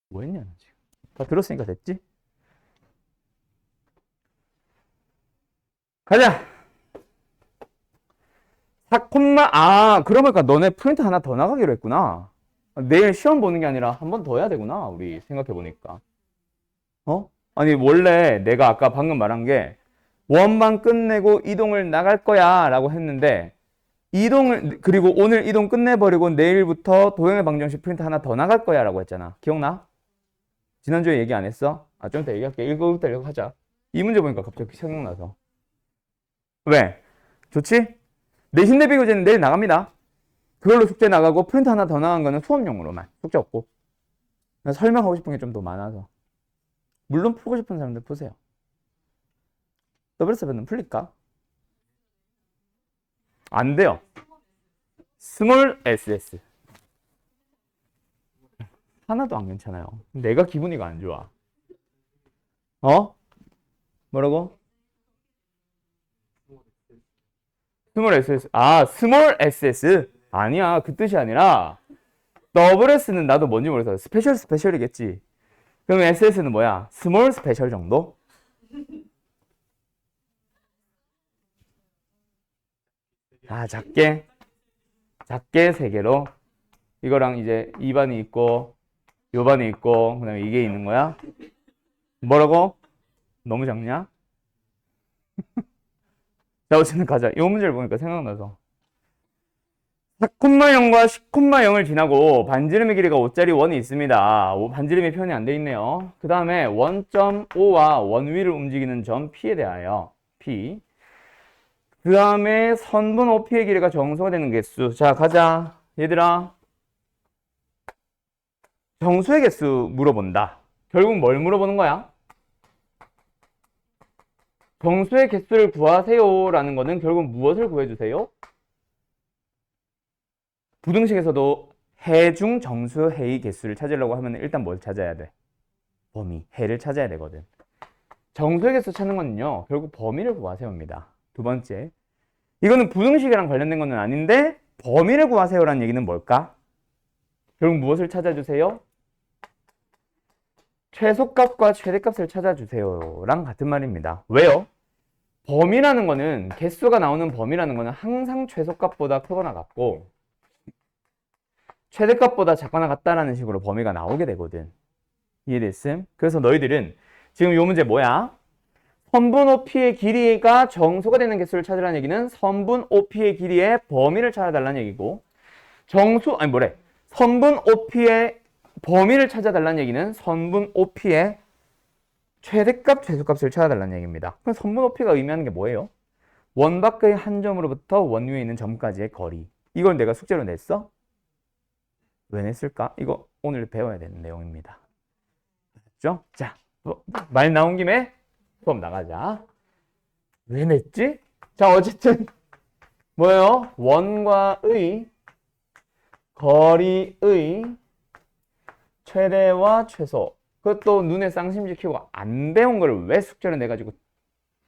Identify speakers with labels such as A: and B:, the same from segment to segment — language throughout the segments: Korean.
A: 뭐 했냐, 너 지금. 다 들었으니까 됐지? 가자! 그러니까 너네 프린트 하나 더 나가기로 했구나. 내일 시험 보는 게 아니라 한 번 더 해야 되구나, 우리 생각해보니까. 어? 아니, 원래 내가 아까 방금 말한 게 원반 끝내고 이동을 나갈 거야 라고 했는데 그리고 오늘 이동 끝내버리고 내일부터 도형의 방정식 프린트 하나 더 나갈 거야 라고 했잖아. 기억나? 지난주에 얘기 안 했어? 아, 좀 이따 얘기할게. 읽어부터 하자. 이 문제 보니까 갑자기 생각나서. 왜? 좋지? 내신 대비 교재는 내일 나갑니다. 그걸로 숙제 나가고 프린트 하나 더 나간 거는 수업용으로만. 숙제 없고. 설명하고 싶은 게 좀 더 많아서. 물론 풀고 싶은 사람들 푸세요. W7은 풀릴까? 안 돼요. 스몰 SS. 하나도 안 괜찮아요. 내가 기분이가 안 좋아. 어? 뭐라고? 스몰 SS. 아, 스몰 SS. 아니야. 그 뜻이 아니라 더블 S는 나도 뭔지 모르겠어. 스페셜이겠지. 그럼 SS는 뭐야? 스몰 스페셜 정도? 아, 작게 3개로 이거랑 이제 2반이 있고 요 반이 있고 그다음에 이게 있는 거야. 뭐라고? 너무 작냐? 자, 어쨌든 가자. 이 문제를 보니까 생각나서 4,0과 10,0을 지나고 반지름의 길이가 5짜리 원이 있습니다. 반지름이 표현이 안 돼 있네요. 그 다음에 원점 O와 원 위를 움직이는 점 P에 대하여 P. 그 다음에 선분 OP의 길이가 정수가 되는 개수. 자, 가자. 얘들아. 정수의 개수 물어본다. 결국 뭘 물어보는 거야? 정수의 개수를 구하세요 라는 거는 결국 무엇을 구해주세요? 부등식에서도 해 중 정수 해의 개수를 찾으려고 하면 일단 뭘 찾아야 돼? 범위, 해를 찾아야 되거든. 정수의 개수 찾는 거는요, 결국 범위를 구하세요입니다. 두 번째, 이거는 부등식이랑 관련된 거는 아닌데 범위를 구하세요라는 얘기는 뭘까? 결국 무엇을 찾아주세요? 최소값과 최대값을 찾아주세요랑 같은 말입니다. 왜요? 범위라는 거는, 개수가 나오는 범위라는 거는 항상 최소값보다 크거나 같고 최대값보다 작거나 같다라는 식으로 범위가 나오게 되거든. 이해됐음? 그래서 너희들은 지금 이 문제 뭐야? 선분 OP의 길이가 정수가 되는 개수를 찾으라는 얘기는 선분 OP의 길이의 범위를 찾아달라는 얘기고, 선분 OP의 범위를 찾아달라는 얘기는 선분 OP의 최대값, 최소값을 찾아달라는 얘기입니다. 그럼 선분 OP가 의미하는 게 뭐예요? 원 밖의 한 점으로부터 원 위에 있는 점까지의 거리. 이걸 내가 숙제로 냈어? 왜 냈을까? 이거 오늘 배워야 되는 내용입니다. 알았죠? 자, 말 나온 김에 수업 나가자. 왜 냈지? 자, 어쨌든 뭐예요? 원과의 거리의 최대와 최소. 그것도 눈에 쌍심지키고 안 배운 거를 왜 숙제로 내가지고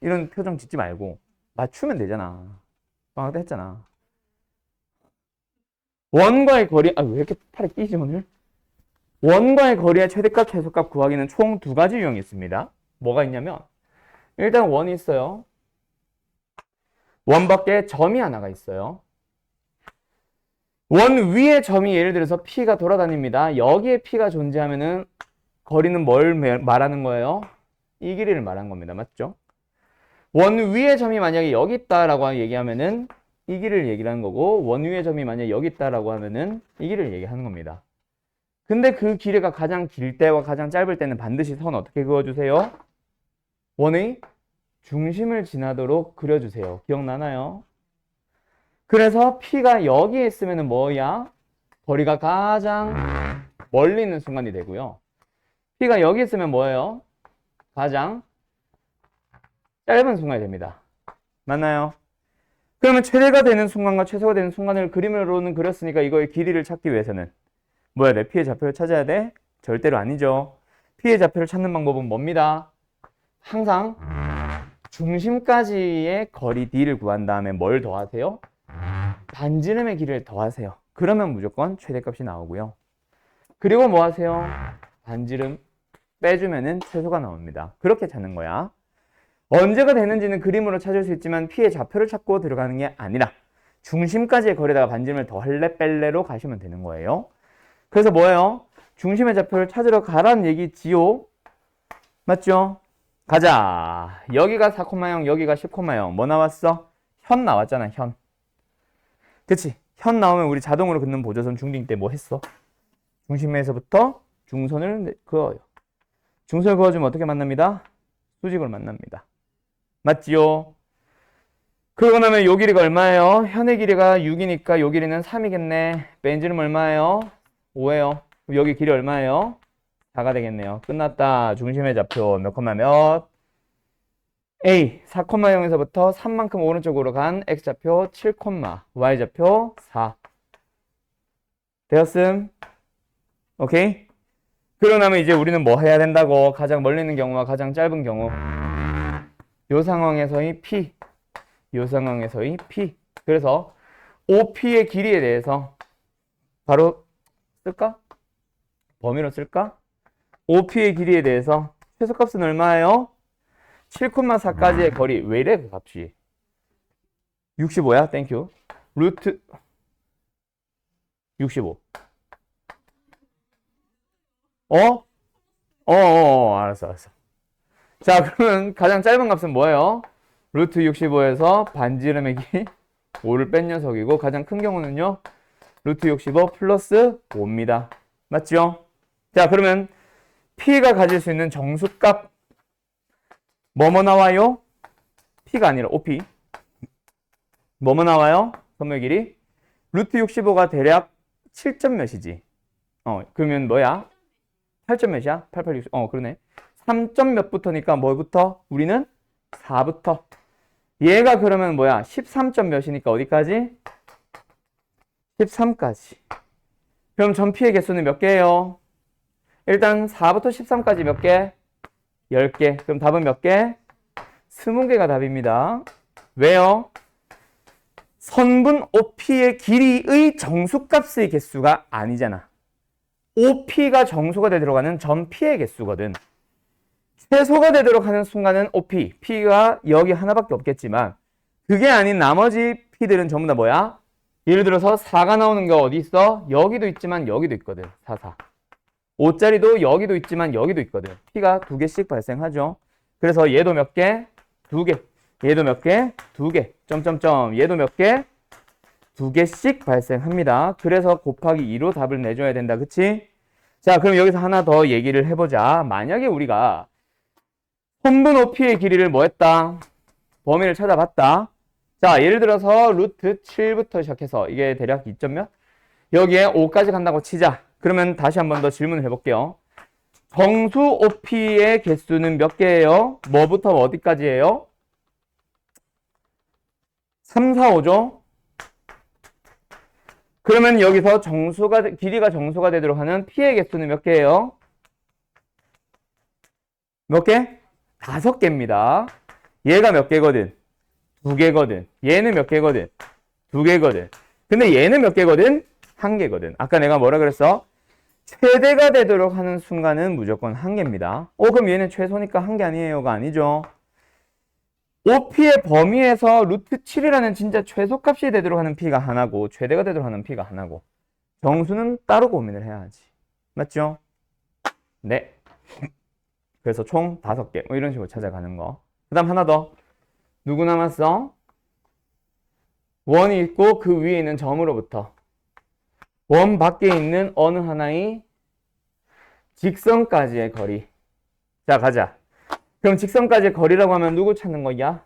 A: 이런 표정 짓지 말고 맞추면 되잖아. 방학 때 했잖아. 원과의 거리, 왜 이렇게 팔에 끼지 오늘? 원과의 거리의 최대값, 최소값 구하기는 총 두 가지 유형이 있습니다. 뭐가 있냐면 일단 원이 있어요. 원 밖에 점이 하나가 있어요. 원 위에 점이 예를 들어서 P가 돌아다닙니다. 여기에 P가 존재하면은 거리는 뭘 말하는 거예요? 이 길이를 말하는 겁니다. 맞죠? 원 위에 점이 만약에 여기 있다라고 얘기하면은 이 길이를 얘기하는 거고, 원 위에 점이 만약에 여기 있다라고 하면은 이 길이를 얘기하는 겁니다. 근데 그 길이가 가장 길 때와 가장 짧을 때는 반드시 선 어떻게 그어주세요? 원의 중심을 지나도록 그려주세요. 기억나나요? 그래서 P가 여기에 있으면 뭐야? 거리가 가장 멀리 있는 순간이 되고요. P가 여기 있으면 뭐예요? 가장 짧은 순간이 됩니다. 맞나요? 그러면 최대가 되는 순간과 최소가 되는 순간을 그림으로는 그렸으니까 이거의 길이를 찾기 위해서는 뭐 해야 돼? P의 좌표를 찾아야 돼? 절대로 아니죠. P의 좌표를 찾는 방법은 뭡니다? 항상 중심까지의 거리 D를 구한 다음에 뭘 더하세요? 반지름의 길이를 더하세요. 그러면 무조건 최대값이 나오고요. 그리고 뭐 하세요? 반지름 빼주면은 최소가 나옵니다. 그렇게 찾는 거야. 언제가 되는지는 그림으로 찾을 수 있지만 P의 좌표를 찾고 들어가는 게 아니라 중심까지의 거리에다가 반지름을 더할래 뺄래로 가시면 되는 거예요. 그래서 뭐예요? 중심의 좌표를 찾으러 가라는 얘기지요. 맞죠? 가자. 여기가 4,0, 여기가 10,0. 뭐 나왔어? 현 나왔잖아, 현. 그치? 현 나오면 우리 자동으로 긋는 보조선 중딩 때 뭐 했어? 중심에서부터 중선을 그어요. 중선을 그어주면 어떻게 만납니다? 수직으로 만납니다. 맞지요? 그러고 나면 요 길이가 얼마예요? 현의 길이가 6이니까 요 길이는 3이겠네. 벤지름 얼마예요? 5예요. 여기 길이 얼마예요? 4가 되겠네요. 끝났다. 중심의 좌표 몇 콤마 몇? A 4,0에서부터 3만큼 오른쪽으로 간 X좌표 7, Y좌표 4. 되었음? 오케이? 그러고 나면 이제 우리는 뭐 해야 된다고? 가장 멀리 있는 경우와 가장 짧은 경우. 요 상황에서의 P. 요 상황에서의 P. 그래서 OP의 길이에 대해서 바로 쓸까? 범위로 쓸까? OP의 길이에 대해서 최소값은 얼마예요? 7,4까지의 거리. 왜 이래 그 값이? 65야? 땡큐. 루트 65. 알았어. 자, 그러면 가장 짧은 값은 뭐예요? 루트 65에서 반지름의 길이 5를 뺀 녀석이고, 가장 큰 경우는요, 루트 65 플러스 5입니다. 맞죠? 자, 그러면 P가 가질 수 있는 정수값, 뭐뭐 나와요? P가 아니라 OP. 뭐뭐 나와요? 선물 길이? 루트 65가 대략 7점 몇이지? 그러면 뭐야? 8점 몇이야? 8860. 그러네. 3점 몇부터니까 뭐부터? 우리는 4부터. 얘가 그러면 뭐야? 13점 몇이니까 어디까지? 13까지. 그럼 전 P의 개수는 몇 개예요? 일단 4부터 13까지 몇 개? 10개. 그럼 답은 몇 개? 20개가 답입니다. 왜요? 선분 OP의 길이의 정수값의 개수가 아니잖아. OP가 정수가 되도록 하는 전 P의 개수거든. 최소가 되도록 하는 순간은 OP, P가 여기 하나밖에 없겠지만 그게 아닌 나머지 P들은 전부 다 뭐야? 예를 들어서 4가 나오는 게 어디 있어? 여기도 있지만 여기도 있거든. 4, 4. 5짜리도 여기도 있지만 여기도 있거든. P가 2개씩 발생하죠. 그래서 얘도 몇 개? 2개. 얘도 몇 개? 2개. 점점점. 얘도 몇 개? 2개씩 발생합니다. 그래서 곱하기 2로 답을 내줘야 된다. 그치? 자, 그럼 여기서 하나 더 얘기를 해보자. 만약에 우리가 선분 OP의 길이를 뭐 했다? 범위를 찾아봤다. 자, 예를 들어서 루트 7부터 시작해서 이게 대략 2점 몇? 여기에 5까지 간다고 치자. 그러면 다시 한 번 더 질문을 해볼게요. 정수 OP의 개수는 몇 개예요? 뭐부터 어디까지예요? 3, 4, 5죠? 그러면 여기서 길이가 정수가 되도록 하는 P의 개수는 몇 개예요? 몇 개? 5개입니다. 얘가 몇 개거든? 2개거든. 얘는 몇 개거든? 2개거든. 근데 얘는 몇 개거든? 1개거든. 아까 내가 뭐라 그랬어? 최대가 되도록 하는 순간은 무조건 1개입니다. 그럼 얘는 최소니까 1개 아니에요가 아니죠. OP의 범위에서 루트 7이라는 진짜 최소값이 되도록 하는 P가 하나고 최대가 되도록 하는 P가 하나고 정수는 따로 고민을 해야지. 맞죠? 네. 그래서 총 5개 뭐 이런 식으로 찾아가는 거. 그 다음 하나 더. 누구 남았어? 원이 있고 그 위에 있는 점으로부터 원 밖에 있는 어느 하나의 직선까지의 거리. 자, 가자. 그럼 직선까지의 거리라고 하면 누구 찾는 거야?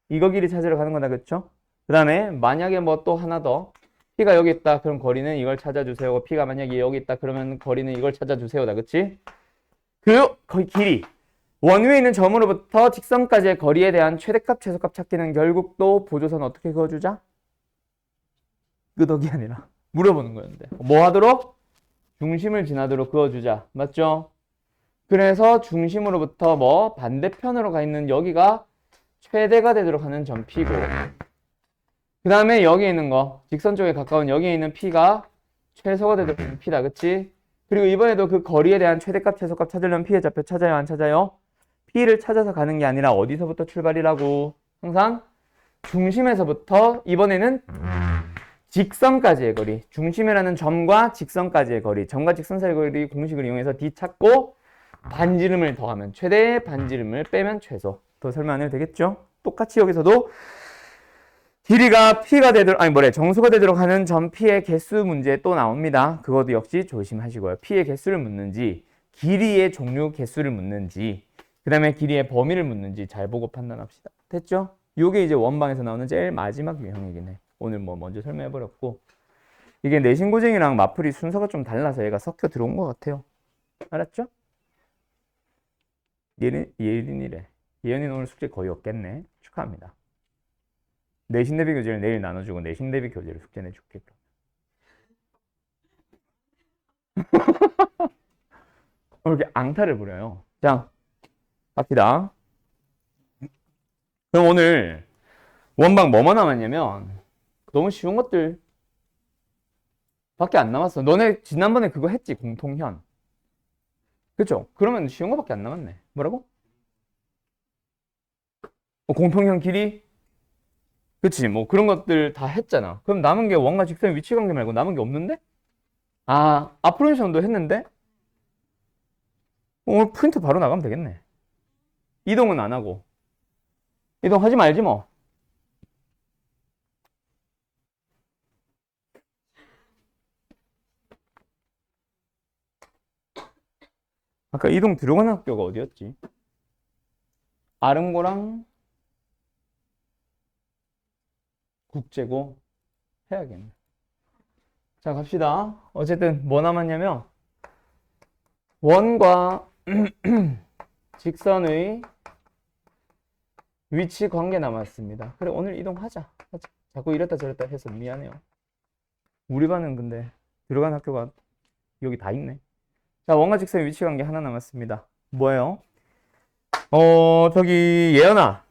A: 이거 길이 찾으러 가는 거다. 그쵸? 그 다음에 만약에 뭐 또 하나 더. P가 여기 있다. 그럼 거리는 이걸 찾아주세요. P가 만약에 여기 있다. 그러면 거리는 이걸 찾아주세요다. 그치? 그 길이. 원 위에 있는 점으로부터 직선까지의 거리에 대한 최대값, 최소값 찾기는 결국 또 보조선 어떻게 그어주자? 끄덕이 아니라 물어보는 거였는데. 뭐 하도록? 중심을 지나도록 그어주자. 맞죠? 그래서 중심으로부터 뭐 반대편으로 가 있는 여기가 최대가 되도록 하는 점 P고 그 다음에 여기 있는 거 직선 쪽에 가까운 여기에 있는 P가 최소가 되도록 하는 P다. 그치? 그리고 이번에도 그 거리에 대한 최대값, 최소값 찾으려면 P의 좌표 찾아요, 안 찾아요? P를 찾아서 가는 게 아니라 어디서부터 출발이라고? 항상 중심에서부터 이번에는 직선까지의 거리, 중심이라는 점과 직선까지의 거리, 점과 직선 사이의 거리 공식을 이용해서 D 찾고 반지름을 더하면 최대, 반지름을 빼면 최소. 더 설명 안 해도 되겠죠? 똑같이 여기서도 길이가 P가 되도록, 정수가 되도록 하는 점 P의 개수 문제 또 나옵니다. 그것도 역시 조심하시고요. P의 개수를 묻는지, 길이의 종류 개수를 묻는지, 그 다음에 길이의 범위를 묻는지 잘 보고 판단합시다. 됐죠? 요게 이제 원방에서 나오는 제일 마지막 유형이긴 해. 오늘 뭐 먼저 설명해버렸고. 이게 내신고쟁이랑 마플이 순서가 좀 달라서 얘가 섞여 들어온 것 같아요. 알았죠? 예린이래. 예연이는 오늘 숙제 거의 없겠네. 축하합니다. 내신 대비 교재를 내일 나눠주고 내신 대비 교재를 숙제 내줄게. 이렇게 앙탈을 부려요. 자, 갑시다. 그럼 오늘 원방 뭐만 남았냐면 너무 쉬운 것들 밖에 안 남았어. 너네 지난번에 그거 했지? 공통현. 그쵸? 그러면 쉬운 거밖에 안 남았네. 뭐라고? 공통현 길이? 그치? 뭐 그런 것들 다 했잖아. 그럼 남은 게 원과 직선의 위치 관계 말고 남은 게 없는데? 아, 아프로이션도 했는데? 오늘 프린트 바로 나가면 되겠네. 이동은 안 하고. 이동하지 말지 뭐. 아까 이동 들어간 학교가 어디였지? 아름고랑 국제고 해야겠네. 자, 갑시다. 어쨌든 뭐 남았냐면 원과 직선의 위치 관계 남았습니다. 그래, 오늘 이동하자. 자꾸 이랬다 저랬다 해서 미안해요. 우리 반은 근데 들어간 학교가 여기 다 있네. 자, 원과 직선의 위치 관계 하나 남았습니다. 뭐예요? 저기 예연아.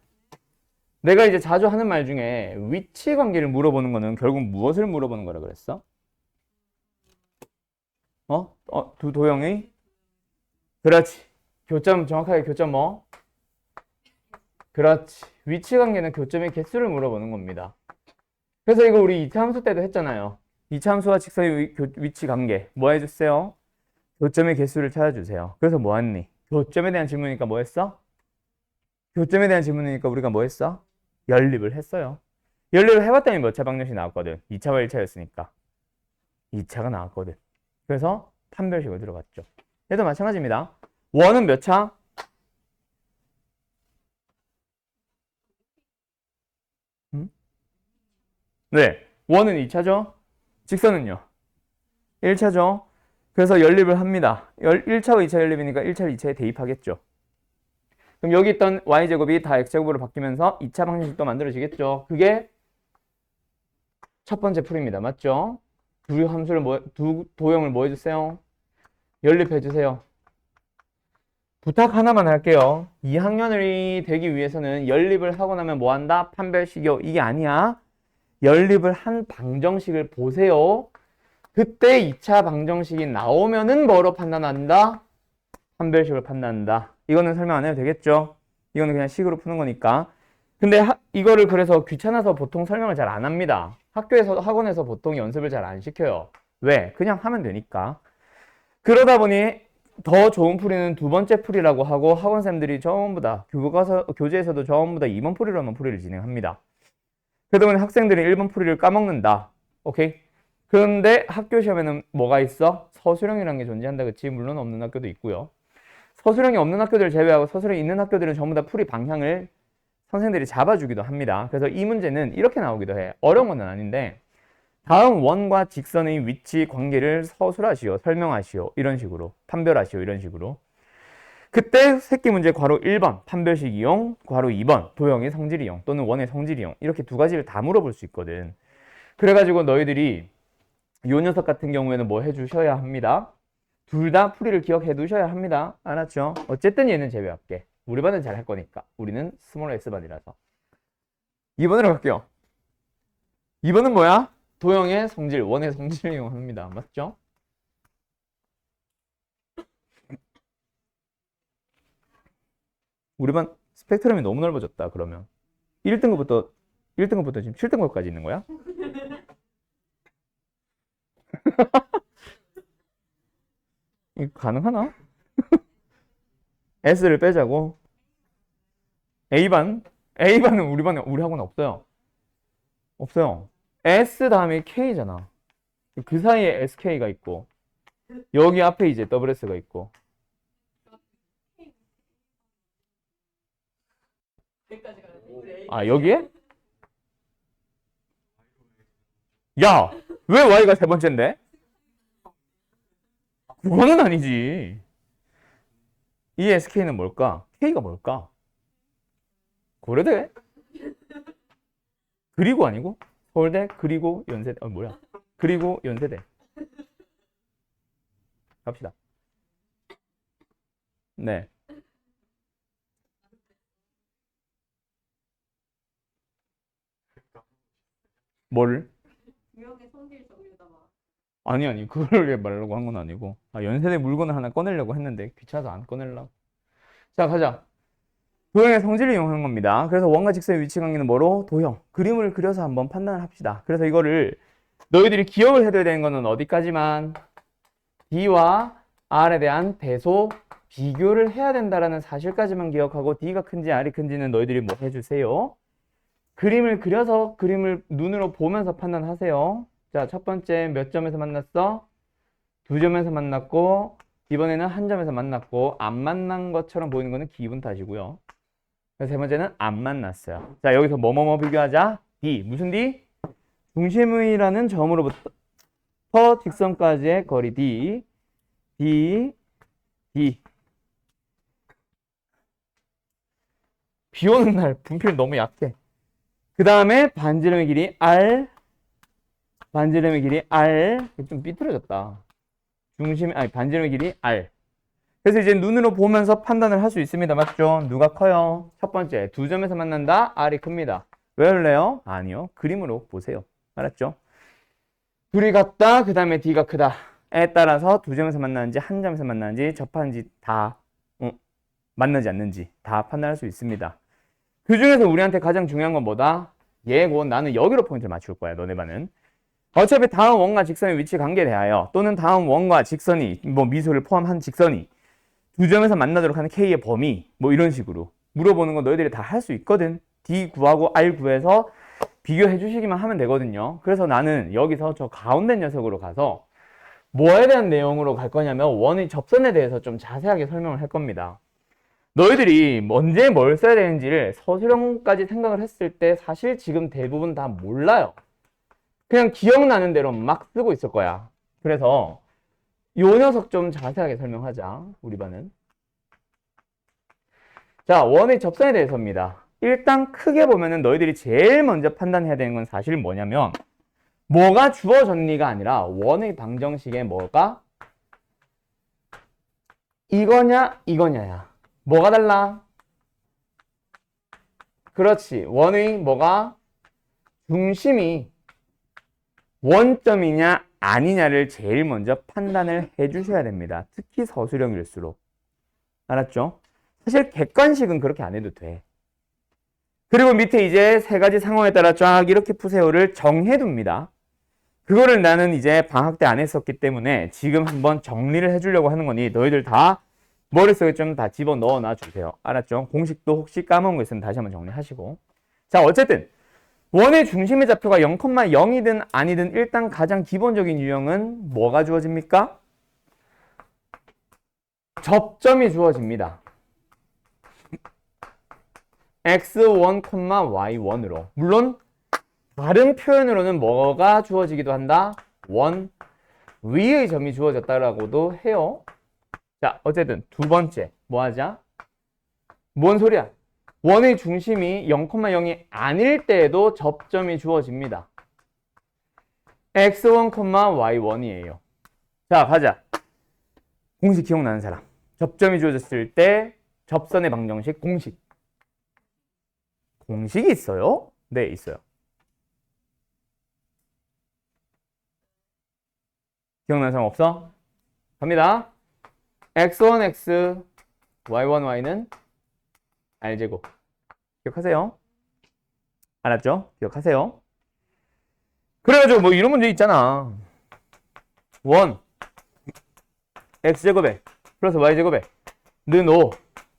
A: 내가 이제 자주 하는 말 중에 위치 관계를 물어보는 거는 결국 무엇을 물어보는 거라 그랬어? 두 도형의? 그렇지. 교점, 정확하게 교점 뭐? 그렇지. 위치 관계는 교점의 개수를 물어보는 겁니다. 그래서 이거 우리 2차 함수 때도 했잖아요. 2차 함수와 직선의 위치 관계. 뭐 해주세요? 교점의 개수를 찾아주세요. 그래서 뭐 했니? 교점에 대한 질문이니까 뭐 했어? 교점에 대한 질문이니까 우리가 뭐 했어? 연립을 했어요. 연립을 해봤더니 몇 차 방정식 나왔거든. 2차와 1차였으니까. 2차가 나왔거든. 그래서 판별식을 들어갔죠. 얘도 마찬가지입니다. 원은 몇 차? 네. 원은 2차죠. 직선은요? 1차죠. 그래서 연립을 합니다. 1차와 2차 연립이니까 1차를 2차에 대입하겠죠. 그럼 여기 있던 y제곱이 다 x제곱으로 바뀌면서 2차 방정식도 만들어지겠죠. 그게 첫 번째 풀입니다. 맞죠? 두 도형을 뭐 해주세요? 연립해주세요. 부탁 하나만 할게요. 2학년이 되기 위해서는 연립을 하고 나면 뭐 한다? 판별식이요. 이게 아니야. 연립을 한 방정식을 보세요. 그때 2차 방정식이 나오면은 뭐로 판단한다? 판별식을 판단한다. 이거는 설명 안 해도 되겠죠? 이거는 그냥 식으로 푸는 거니까. 근데 이거를 그래서 귀찮아서 보통 설명을 잘 안 합니다. 학원에서 보통 연습을 잘 안 시켜요. 왜? 그냥 하면 되니까. 그러다 보니 더 좋은 풀이는 두 번째 풀이라고 하고 학원생들이 전부 다 교재에서도 전부 다 2번 풀이로만 풀이를 진행합니다. 그러다 보니 학생들이 1번 풀이를 까먹는다. 오케이? 그런데 학교 시험에는 뭐가 있어? 서술형이라는 게 존재한다. 그치? 물론 없는 학교도 있고요. 서술형이 없는 학교들을 제외하고 서술형이 있는 학교들은 전부 다 풀이 방향을 선생들이 잡아주기도 합니다. 그래서 이 문제는 이렇게 나오기도 해. 어려운 건 아닌데 다음 원과 직선의 위치 관계를 서술하시오, 설명하시오, 이런 식으로 판별하시오, 이런 식으로. 그때 새끼 문제 괄호 1번 판별식 이용, 괄호 2번 도형의 성질 이용 또는 원의 성질 이용, 이렇게 두 가지를 다 물어볼 수 있거든. 그래가지고 너희들이 요 녀석 같은 경우에는 뭐 해주셔야 합니다. 둘 다 풀이를 기억해 두셔야 합니다. 알았죠? 어쨌든 얘는 제외할게. 우리 반은 잘 할 거니까. 우리는 스몰 S반이라서. 2번으로 갈게요. 2번은 뭐야? 도형의 성질, 원의 성질을 이용합니다. 맞죠? 우리 반 스펙트럼이 너무 넓어졌다, 그러면. 1등급부터 지금 7등급까지 있는 거야? 이거 가능하나? S를 빼자고. A반은 우리 학원 없어요. 없어요. S 다음에 K잖아. 그 사이에 SK가 있고, 여기 앞에 이제 WS가 있고. 아, 여기에? 야, 왜 Y가 세 번째인데? 그거는 아니지. 이 SK는 뭘까? K가 뭘까? 고려대? 그리고 아니고? 서울대? 그리고 연세대? 뭐야? 그리고 연세대. 갑시다. 네. 뭘? 아니, 그걸 말하려고 한 건 아니고. 아, 연세대 물건을 하나 꺼내려고 했는데 귀찮아서 안 꺼내려고. 자, 가자. 도형의 성질을 이용한 겁니다. 그래서 원과 직선의 위치 관계는 뭐로? 도형. 그림을 그려서 한번 판단을 합시다. 그래서 이거를 너희들이 기억을 해둬야 되는 거는 어디까지만? D와 R에 대한 대소 비교를 해야 된다라는 사실까지만 기억하고 D가 큰지 R이 큰지는 너희들이 뭐 해주세요? 그림을 그려서 그림을 눈으로 보면서 판단하세요. 자, 첫 번째 몇 점에서 만났어? 2점에서 만났고 이번에는 1점에서 만났고 안 만난 것처럼 보이는 거는 기분 탓이고요. 세 번째는 안 만났어요. 자, 여기서 뭐뭐뭐 비교하자. D. 무슨 D? 중심이라는 점으로부터 직선까지의 거리 D. D. 비 오는 날 분필 너무 약해. 그 다음에 반지름의 길이 R. 반지름의 길이 R. 좀 삐뚤어졌다. 반지름의 길이 R. 그래서 이제 눈으로 보면서 판단을 할 수 있습니다. 맞죠? 누가 커요? 첫 번째, 2점에서 만난다. R이 큽니다. 왜 그래요? 아니요. 그림으로 보세요. 알았죠? 둘이 같다. 그 다음에 D가 크다. 에 따라서 2점에서 만나는지 1점에서 만나는지 접하는지 다 만나지 않는지 다 판단할 수 있습니다. 그 중에서 우리한테 가장 중요한 건 뭐다? 얘고 나는 여기로 포인트를 맞출 거야. 너네 반은. 어차피 다음 원과 직선의 위치 관계에 대하여 또는 다음 원과 직선이 뭐 미소를 포함한 직선이 2점에서 만나도록 하는 K의 범위 뭐 이런 식으로 물어보는 거 너희들이 다 할 수 있거든. D 구하고 R 구해서 비교해 주시기만 하면 되거든요. 그래서 나는 여기서 저 가운데 녀석으로 가서 뭐에 대한 내용으로 갈 거냐면 원의 접선에 대해서 좀 자세하게 설명을 할 겁니다. 너희들이 언제 뭘 써야 되는지를 서술형까지 생각을 했을 때 사실 지금 대부분 다 몰라요. 그냥 기억나는 대로 막 쓰고 있을 거야. 그래서 요 녀석 좀 자세하게 설명하자. 우리 반은. 자, 원의 접선에 대해서입니다. 일단 크게 보면은 너희들이 제일 먼저 판단해야 되는 건 사실 뭐냐면 뭐가 주어졌니가 아니라 원의 방정식에 뭐가 이거냐 이거냐야. 뭐가 달라? 그렇지. 원의 뭐가 중심이 원점이냐 아니냐를 제일 먼저 판단을 해주셔야 됩니다. 특히 서술형일수록. 알았죠? 사실 객관식은 그렇게 안 해도 돼. 그리고 밑에 이제 세 가지 상황에 따라 쫙 이렇게 푸세요를 정해둡니다. 그거를 나는 이제 방학 때 안 했었기 때문에 지금 한번 정리를 해주려고 하는 거니 너희들 다 머릿속에 좀 다 집어넣어 놔 주세요. 알았죠? 공식도 혹시 까먹은 거 있으면 다시 한번 정리하시고. 자, 어쨌든 원의 중심의 좌표가 0,0이든 아니든 일단 가장 기본적인 유형은 뭐가 주어집니까? 접점이 주어집니다. x1, y1으로. 물론 다른 표현으로는 뭐가 주어지기도 한다? 원 위의 점이 주어졌다라고도 해요. 자, 어쨌든 두 번째 뭐 하자? 뭔 소리야? 원의 중심이 0,0이 아닐 때에도 접점이 주어집니다. x1, y1이에요. 자, 가자. 공식 기억나는 사람. 접점이 주어졌을 때 접선의 방정식 공식. 공식이 있어요? 네, 있어요. 기억나는 사람 없어? 갑니다. x1, x, y1, y는 R제곱. 기억하세요? 알았죠? 기억하세요? 그래가지고 뭐 이런 문제 있잖아. 1 X제곱에 플러스 Y제곱에 는 5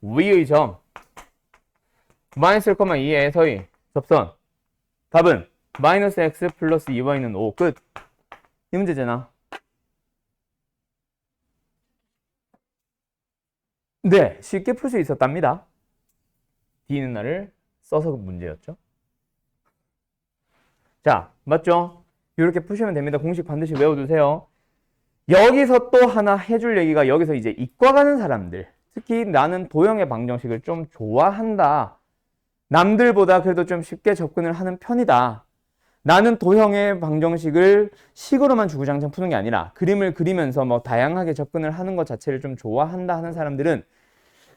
A: 위의 점 마이너스 1,2에서의 접선. 답은 마이너스 X 플러스 2Y는 5. 끝. 이 문제잖아. 네, 쉽게 풀 수 있었답니다. D는 나를 써서 문제였죠. 자, 맞죠? 이렇게 푸시면 됩니다. 공식 반드시 외워두세요. 여기서 또 하나 해줄 얘기가 여기서 이제 이과 가는 사람들, 특히 나는 도형의 방정식을 좀 좋아한다. 남들보다 그래도 좀 쉽게 접근을 하는 편이다. 나는 도형의 방정식을 식으로만 주구장창 푸는 게 아니라 그림을 그리면서 뭐 다양하게 접근을 하는 것 자체를 좀 좋아한다 하는 사람들은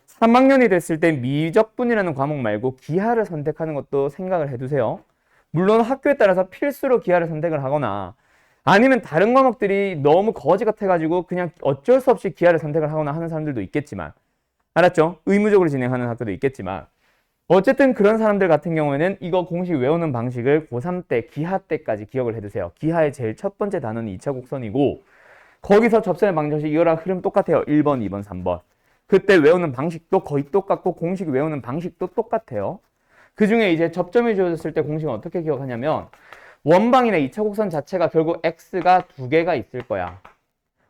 A: 3학년이 됐을 때 미적분이라는 과목 말고 기하를 선택하는 것도 생각을 해두세요. 물론 학교에 따라서 필수로 기하를 선택을 하거나 아니면 다른 과목들이 너무 거지 같아가지고 그냥 어쩔 수 없이 기하를 선택을 하거나 하는 사람들도 있겠지만, 알았죠? 의무적으로 진행하는 학교도 있겠지만, 어쨌든 그런 사람들 같은 경우에는 이거 공식 외우는 방식을 고3 때 기하 때까지 기억을 해두세요. 기하의 제일 첫 번째 단원은 2차 곡선이고 거기서 접선의 방정식 이거랑 흐름 똑같아요. 1번, 2번, 3번. 그때 외우는 방식도 거의 똑같고 공식 외우는 방식도 똑같아요. 그 중에 이제 접점이 주어졌을 때 공식은 어떻게 기억하냐면 원방이나 2차 곡선 자체가 결국 x가 두 개가 있을 거야.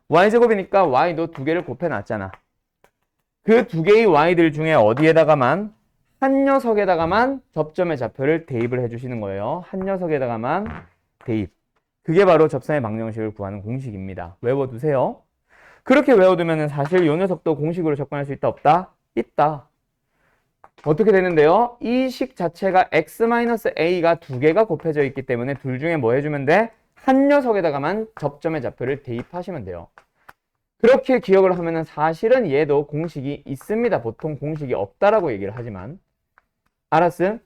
A: y제곱이니까 y도 두 개를 곱해놨잖아. 그 두 개의 y들 중에 어디에다가만 한 녀석에다가만 접점의 좌표를 대입을 해주시는 거예요. 한 녀석에다가만 대입. 그게 바로 접선의 방정식을 구하는 공식입니다. 외워두세요. 그렇게 외워두면 사실 이 녀석도 공식으로 접근할 수 있다 없다? 있다. 어떻게 되는데요? 이 식 자체가 x-a가 두 개가 곱해져 있기 때문에 둘 중에 뭐 해주면 돼? 한 녀석에다가만 접점의 좌표를 대입하시면 돼요. 그렇게 기억을 하면은 사실은 얘도 공식이 있습니다. 보통 공식이 없다라고 얘기를 하지만. 알았음?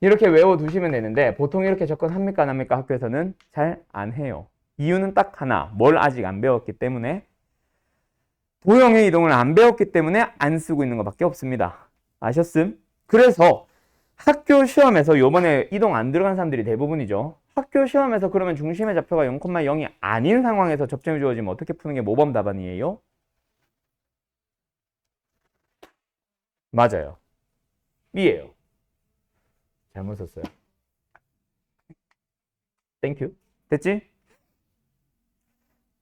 A: 이렇게 외워두시면 되는데 보통 이렇게 접근합니까 안 합니까? 학교에서는 잘 안 해요. 이유는 딱 하나. 뭘 아직 안 배웠기 때문에. 도형의 이동을 안 배웠기 때문에 안 쓰고 있는 것밖에 없습니다. 아셨음? 그래서 학교 시험에서 요번에 이동 안 들어간 사람들이 대부분이죠. 학교 시험에서 그러면 중심의 좌표가 0,0이 아닌 상황에서 접점이 주어지면 어떻게 푸는 게 모범 답안이에요? 맞아요. B예요. 잘못 썼어요. 땡큐. 됐지?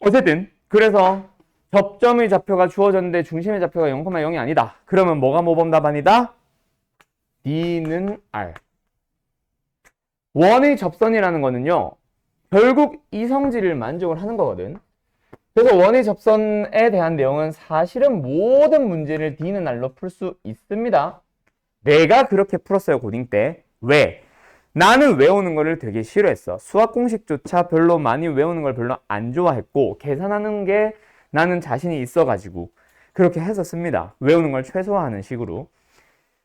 A: 어쨌든 그래서 접점의 좌표가 주어졌는데 중심의 좌표가 0,0이 아니다. 그러면 뭐가 모범 답안이다? D는 R. 원의 접선이라는 거는요. 결국 이성질을 만족을 하는 거거든. 그래서 원의 접선에 대한 내용은 사실은 모든 문제를 D는 R로 풀 수 있습니다. 내가 그렇게 풀었어요. 고딩 때. 왜? 나는 외우는 거를 되게 싫어했어. 수학 공식조차 별로 많이 외우는 걸 별로 안 좋아했고 계산하는 게 나는 자신이 있어가지고 그렇게 했었습니다. 외우는 걸 최소화하는 식으로.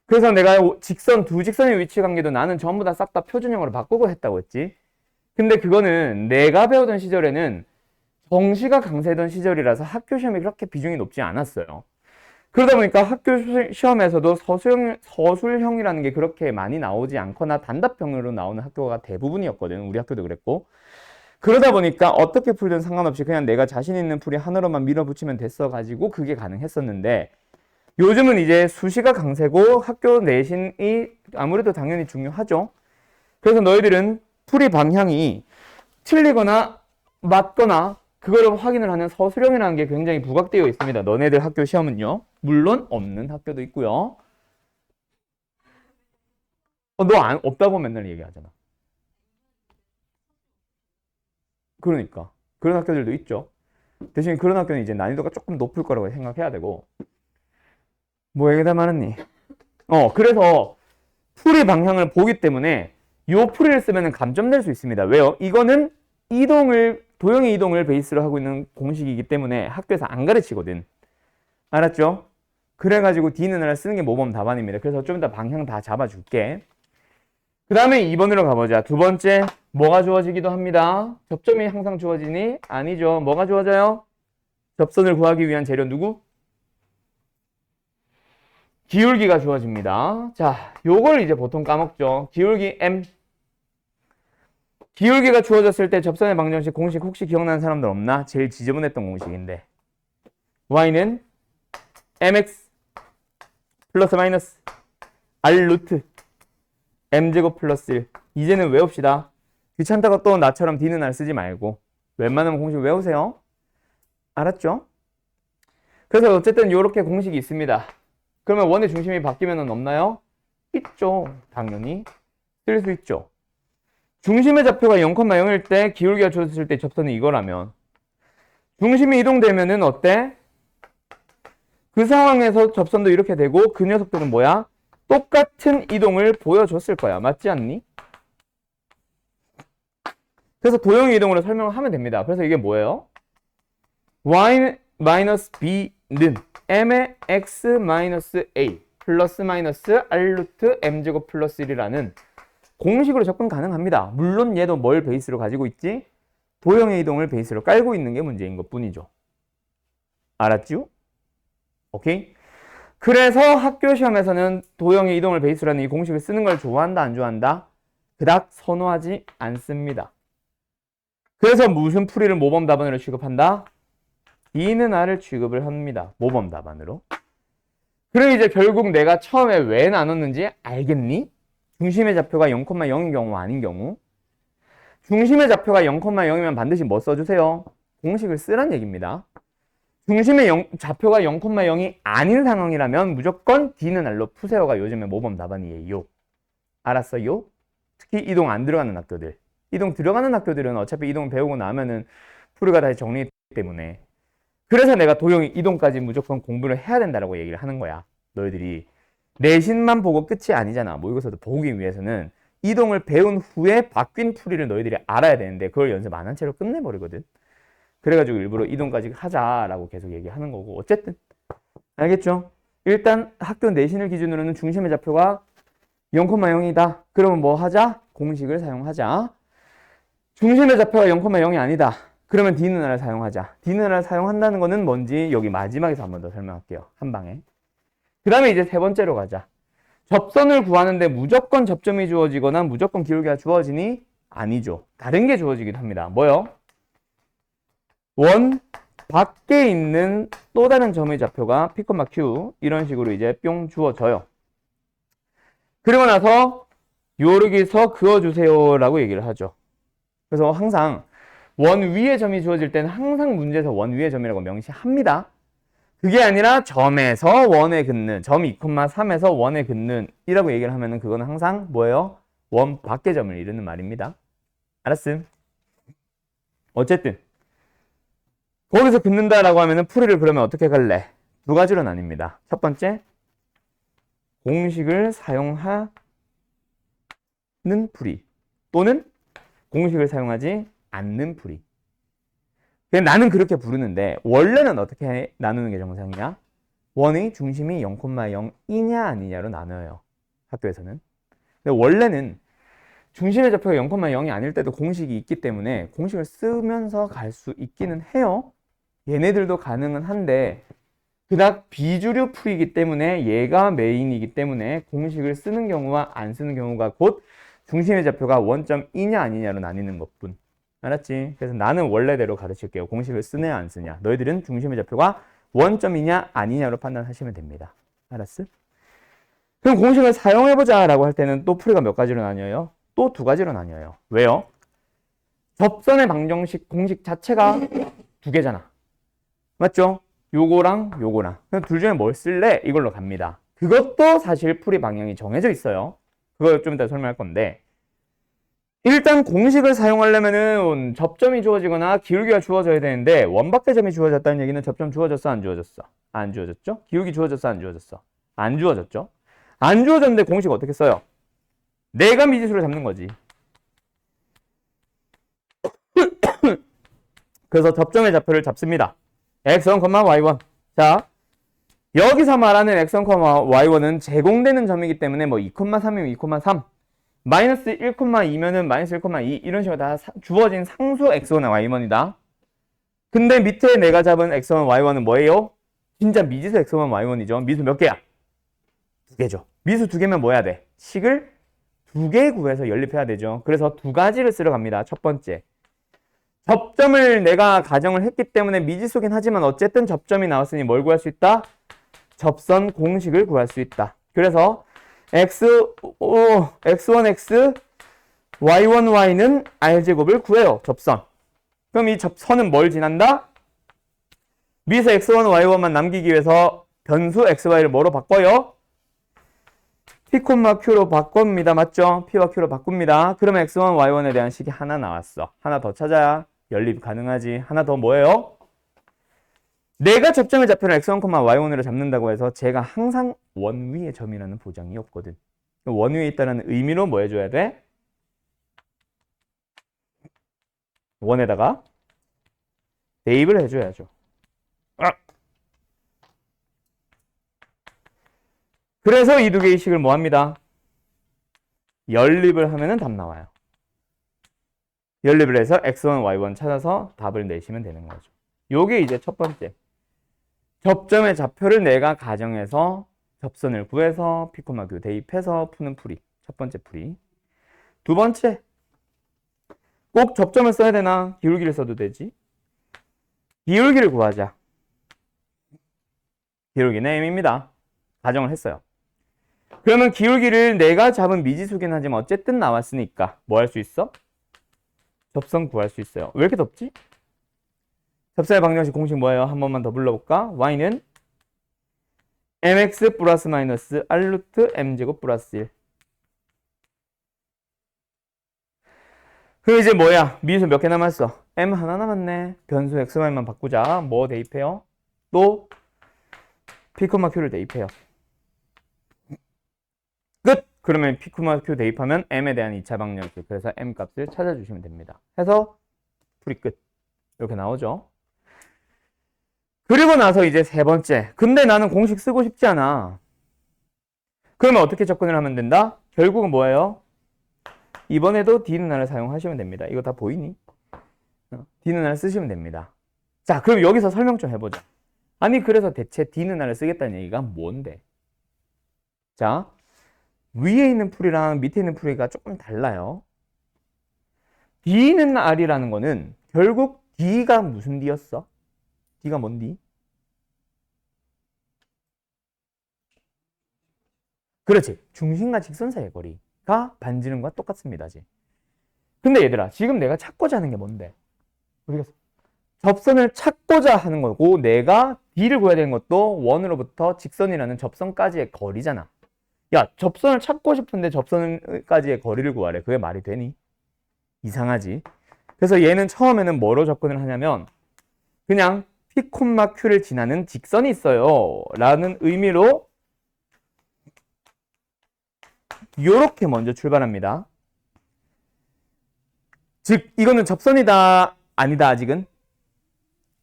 A: 그래서 내가 직선, 두 직선의 위치 관계도 나는 전부 다 싹 다 표준형으로 바꾸고 했다고 했지. 근데 그거는 내가 배우던 시절에는 정시가 강세던 시절이라서 학교 시험이 그렇게 비중이 높지 않았어요. 그러다 보니까 학교 시험에서도 서술형이라는 게 그렇게 많이 나오지 않거나 단답형으로 나오는 학교가 대부분이었거든. 우리 학교도 그랬고. 그러다 보니까 어떻게 풀든 상관없이 그냥 내가 자신 있는 풀이 하나로만 밀어붙이면 됐어가지고 그게 가능했었는데 요즘은 이제 수시가 강세고 학교 내신이 아무래도 당연히 중요하죠. 그래서 너희들은 풀이 방향이 틀리거나 맞거나 그거를 확인을 하는 서술형이라는 게 굉장히 부각되어 있습니다. 너네들 학교 시험은요. 물론 없는 학교도 있고요. 너 없다고 맨날 얘기하잖아. 그러니까 그런 학교들도 있죠. 대신 그런 학교는 이제 난이도가 조금 높을 거라고 생각해야 되고. 뭐 얘기다 말았니? 그래서 풀이 방향을 보기 때문에 요 풀이를 쓰면 감점될 수 있습니다. 왜요? 이거는 도형의 이동을 베이스로 하고 있는 공식이기 때문에 학교에서 안 가르치거든. 알았죠? 그래가지고 D는 R 쓰는 게 모범 답안입니다. 그래서 좀 이따 방향 다 잡아줄게. 그 다음에 2번으로 가보자. 두 번째, 뭐가 주어지기도 합니다. 접점이 항상 주어지니? 아니죠. 뭐가 주어져요? 접선을 구하기 위한 재료 누구? 기울기가 주어집니다. 자, 요걸 이제 보통 까먹죠. 기울기 M. 기울기가 주어졌을 때 접선의 방정식 공식 혹시 기억나는 사람들 없나? 제일 지저분했던 공식인데. y는 mx 플러스 마이너스 r 루트 m제곱 플러스 1. 이제는 외웁시다. 귀찮다고 또 나처럼 d는 r 쓰지 말고 웬만하면 공식 외우세요. 알았죠? 그래서 어쨌든 이렇게 공식이 있습니다. 그러면 원의 중심이 바뀌면 없나요? 있죠. 당연히 쓸 수 있죠. 중심의 좌표가 0,0일 때 기울기가 주어졌을 때 접선이 이거라면 중심이 이동되면은 어때? 그 상황에서 접선도 이렇게 되고 그 녀석들은 뭐야? 똑같은 이동을 보여줬을 거야. 맞지 않니? 그래서 도형의 이동으로 설명을 하면 됩니다. 그래서 이게 뭐예요? y-b는 m의 x-a 플러스 마이너스 r 루트 m제곱 플러스 1이라는 공식으로 접근 가능합니다. 물론 얘도 뭘 베이스로 가지고 있지? 도형의 이동을 베이스로 깔고 있는 게 문제인 것 뿐이죠. 알았죠? 오케이? 그래서 학교 시험에서는 도형의 이동을 베이스로 하는 이 공식을 쓰는 걸 좋아한다, 안 좋아한다? 그닥 선호하지 않습니다. 그래서 무슨 풀이를 모범 답안으로 취급한다? D는 R을 취급을 합니다. 모범 답안으로. 그럼 이제 결국 내가 처음에 왜 나눴는지 알겠니? 중심의 좌표가 0,0인 경우 아닌 경우. 중심의 좌표가 0,0이면 반드시 뭐 써주세요? 공식을 쓰란 얘기입니다. 중심의 좌표가 0,0이 아닌 상황이라면 무조건 D는 R로 푸세요가 요즘에 모범 답안이에요. 알았어요? 특히 이동 안 들어가는 학교들. 이동 들어가는 학교들은 어차피 이동 배우고 나면은 풀이가 다시 정리되기 때문에. 그래서 내가 도형 이동까지 무조건 공부를 해야 된다라고 얘기를 하는 거야. 너희들이 내신만 보고 끝이 아니잖아. 모의고사도 보기 위해서는 이동을 배운 후에 바뀐 풀이를 너희들이 알아야 되는데 그걸 연습 안 한 채로 끝내버리거든. 그래가지고 일부러 이동까지 하자라고 계속 얘기하는 거고. 어쨌든 알겠죠? 일단 학교 내신을 기준으로는 중심의 좌표가 0,0이다. 그러면 뭐 하자? 공식을 사용하자. 중심의 좌표가 0,0이 아니다. 그러면 D는 R을 사용하자. D는 R을 사용한다는 거는 뭔지 여기 마지막에서 한 번 더 설명할게요. 한 방에. 그 다음에 이제 세 번째로 가자. 접선을 구하는데 무조건 접점이 주어지거나 무조건 기울기가 주어지니? 아니죠. 다른 게 주어지기도 합니다. 뭐요? 원 밖에 있는 또 다른 점의 좌표가 P, Q 이런 식으로 이제 뿅 주어져요. 그리고 나서 여기서 그어주세요 라고 얘기를 하죠. 그래서 항상 원 위의 점이 주어질 때는 항상 문제에서 원 위의 점이라고 명시합니다. 그게 아니라 점에서 원에 긋는, 점 2,3에서 원에 긋는 이라고 얘기를 하면은 그거는 항상 뭐예요? 원 밖의 점을 이루는 말입니다. 알았음? 어쨌든 거기서 긋는다라고 하면은 풀이를 그러면 어떻게 갈래? 두 가지로 나뉩니다. 첫 번째, 공식을 사용하는 풀이 또는 공식을 사용하지 않는 풀이. 나는 그렇게 부르는데 원래는 어떻게 나누는 게 정상이냐? 원의 중심이 0,0이냐 아니냐로 나눠요. 학교에서는. 근데 원래는 중심의 좌표가 0,0이 아닐 때도 공식이 있기 때문에 공식을 쓰면서 갈 수 있기는 해요. 얘네들도 가능은 한데 그닥 비주류 풀이기 때문에 얘가 메인이기 때문에 공식을 쓰는 경우와 안 쓰는 경우가 곧 중심의 좌표가 원점이냐 아니냐로 나뉘는 것뿐. 알았지? 그래서 나는 원래대로 가르칠게요. 공식을 쓰냐 안 쓰냐. 너희들은 중심의 좌표가 원점이냐 아니냐로 판단하시면 됩니다. 알았어? 그럼 공식을 사용해보자 라고 할 때는 또 풀이가 몇 가지로 나뉘어요? 또 두 가지로 나뉘어요. 왜요? 접선의 방정식 공식 자체가 두 개잖아. 맞죠? 요거랑 요거랑. 그럼 둘 중에 뭘 쓸래? 이걸로 갑니다. 그것도 사실 풀이 방향이 정해져 있어요. 그걸 좀 이따 설명할 건데 일단 공식을 사용하려면은 접점이 주어지거나 기울기가 주어져야 되는데 원밖의 점이 주어졌다는 얘기는 접점 주어졌어 안 주어졌어? 안 주어졌죠? 기울기 주어졌어 안 주어졌어? 안 주어졌죠? 안 주어졌는데 공식 어떻게 써요? 내가 미지수를 잡는 거지. 그래서 접점의 좌표를 잡습니다. x1, y1. 자, 여기서 말하는 x1, y1은 제공되는 점이기 때문에 뭐 2,3이면 2,3 마이너스 1,2면은 마이너스 1,2 이런 식으로 다 주어진 상수 x1과 y1이다. 근데 밑에 내가 잡은 x1, y1은 뭐예요? 진짜 미지수 x1, y1이죠. 미수 몇 개야? 2개죠. 미수 2개면 뭐 해야 돼? 식을 2개 구해서 연립해야 되죠. 그래서 2가지를 쓰러 갑니다. 첫 번째. 접점을 내가 가정을 했기 때문에 미지수긴 하지만 어쨌든 접점이 나왔으니 뭘 구할 수 있다? 접선 공식을 구할 수 있다. 그래서 x1x, y1y는 r제곱을 구해요. 접선. 그럼 이 접선은 뭘 지난다? 미수 x1, y1만 남기기 위해서 변수 xy를 뭐로 바꿔요? p, q로 바꿉니다. 맞죠? p와 q로 바꿉니다. 그러면 x1, y1에 대한 식이 하나 나왔어. 하나 더 찾아야 연립 가능하지. 하나 더 뭐예요? 내가 접점의 좌표를 x1, y1으로 잡는다고 해서 제가 항상 원 위의 점이라는 보장이 없거든. 원 위에 있다는 의미로 뭐 해줘야 돼? 원에다가 대입을 해줘야죠. 그래서 이 2개의 식을 뭐 합니다? 연립을 하면은 답 나와요. 연립을 해서 x1, y1 찾아서 답을 내시면 되는 거죠. 요게 이제 첫 번째. 접점의 좌표를 내가 가정해서 접선을 구해서 p, q 대입해서 푸는 풀이. 첫 번째 풀이. 두 번째. 꼭 접점을 써야 되나? 기울기를 써도 되지. 기울기를 구하자. 기울기는 m입니다. 가정을 했어요. 그러면 기울기를 내가 잡은 미지수긴 하지만 어쨌든 나왔으니까 뭐 할 수 있어? 접선 구할 수 있어요. 왜 이렇게 덥지? 접선의 방정식 공식 뭐예요? 한 번만 더 불러볼까? y는 mx 플러스 마이너스 r 루트 m제곱 플러스 1. 그럼 이제 뭐야? 미수 몇 개 남았어? m 하나 남았네. 변수 xy만 바꾸자. 뭐 대입해요? 또 p, q를 대입해요. 끝! 그러면 p, q 대입하면 m에 대한 2차 방정식. 그래서 m 값을 찾아주시면 됩니다. 해서 풀이 끝. 이렇게 나오죠. 그리고 나서 이제 세 번째. 근데 나는 공식 쓰고 싶지 않아. 그러면 어떻게 접근을 하면 된다? 결국은 뭐예요? 이번에도 D누나를 사용하시면 됩니다. 이거 다 보이니? D누나를 쓰시면 됩니다. 자, 그럼 여기서 설명 좀 해보자. 아니, 그래서 대체 D누나를 쓰겠다는 얘기가 뭔데? 자, 위에 있는 풀이랑 밑에 있는 풀이가 조금 달라요. D는 R이라는 거는 결국 D가 무슨 D였어? D가 뭔 D? 그렇지. 중심과 직선 사이의 거리가 반지름과 똑같습니다. 근데 얘들아, 지금 내가 찾고자 하는 게 뭔데? 우리가 접선을 찾고자 하는 거고 내가 D를 구해야 되는 것도 원으로부터 직선이라는 접선까지의 거리잖아. 야, 접선을 찾고 싶은데 접선까지의 거리를 구하래. 그게 말이 되니? 이상하지? 그래서 얘는 처음에는 뭐로 접근을 하냐면 그냥 P, Q를 지나는 직선이 있어요 라는 의미로 요렇게 먼저 출발합니다. 즉 이거는 접선이다 아니다 아직은?